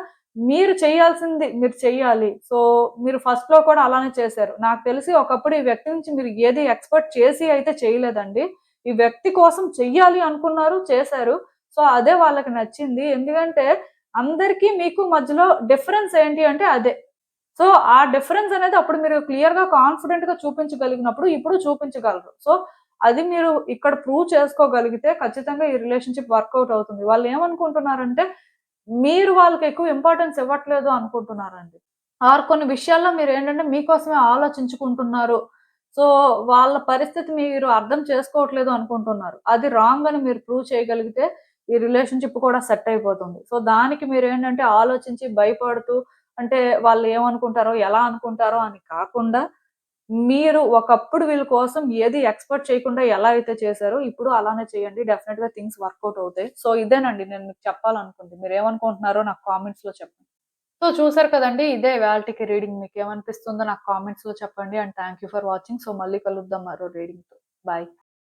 మీరు చేయాల్సింది మీరు చెయ్యాలి. సో, మీరు ఫస్ట్‌లో కూడా అలానే చేశారు. నాకు తెలిసి ఒకప్పుడు ఈ వ్యక్తి నుంచి మీరు ఏది ఎక్స్‌పెక్ట్ చేసి అయితే చేయలేదండి. ఈ వ్యక్తి కోసం చెయ్యాలి అనుకున్నారు, చేశారు. సో, అదే వాళ్ళకి నచ్చింది. ఎందుకంటే అందరికి మీకు మధ్యలో డిఫరెన్స్ ఏంటి అంటే అదే. సో, ఆ డిఫరెన్స్ అనేది అప్పుడు మీరు క్లియర్‌గా, కాన్ఫిడెంట్‌గా చూపించగలిగినప్పుడు ఇప్పుడు చూపించగలరు. సో, అది మీరు ఇక్కడ ప్రూవ్ చేసుకోగలిగితే ఖచ్చితంగా ఈ రిలేషన్‌షిప్ వర్కౌట్ అవుతుంది. వాళ్ళేమనుకుంటున్నారంటే, మీరు వాళ్ళకి ఎక్కువ ఇంపార్టెన్స్ ఇవ్వట్లేదు అనుకుంటున్నారండి. ఆర్ కొన్ని విషయాల్లో మీరేంటంటే మీకోసమే ఆలోచించుకుంటున్నారు. సో, వాళ్ళ పరిస్థితి మీరు అర్థం చేసుకోవట్లేదు అనుకుంటున్నారు. అది రాంగ్ అని మీరు ప్రూవ్ చేయగలిగితే ఈ రిలేషన్‌షిప్ కూడా సెట్ అయిపోతుంది. సో, దానికి మీరేంటంటే ఆలోచించి భయపడుతూ అంటే వాళ్ళేమనుకుంటారో, ఎలా అనుకుంటారో అని కాకుండా మీరు ఒకప్పుడు వీళ్ళ కోసం ఏది ఎక్స్‌పెక్ట్ చేయకుండా ఎలా అయితే చేశారో ఇప్పుడు అలానే చేయండి. డెఫినెట్‌గా థింగ్స్ వర్కౌట్ అవుతాయి. సో, ఇదేనండి నేను మీకు చెప్పాలనుకుంది. మీరేమనుకుంటున్నారో నాకు కామెంట్స్‌లో చెప్పండి. సో, చూసారు కదండీ! ఇదే ఇవాల్టికి రీడింగ్. మీకేమనిపిస్తుందో నాకు కామెంట్స్‌లో చెప్పండి. And thank you for watching. So, మళ్ళీ కలుద్దాం మరో రీడింగ్‌తో. బాయ్.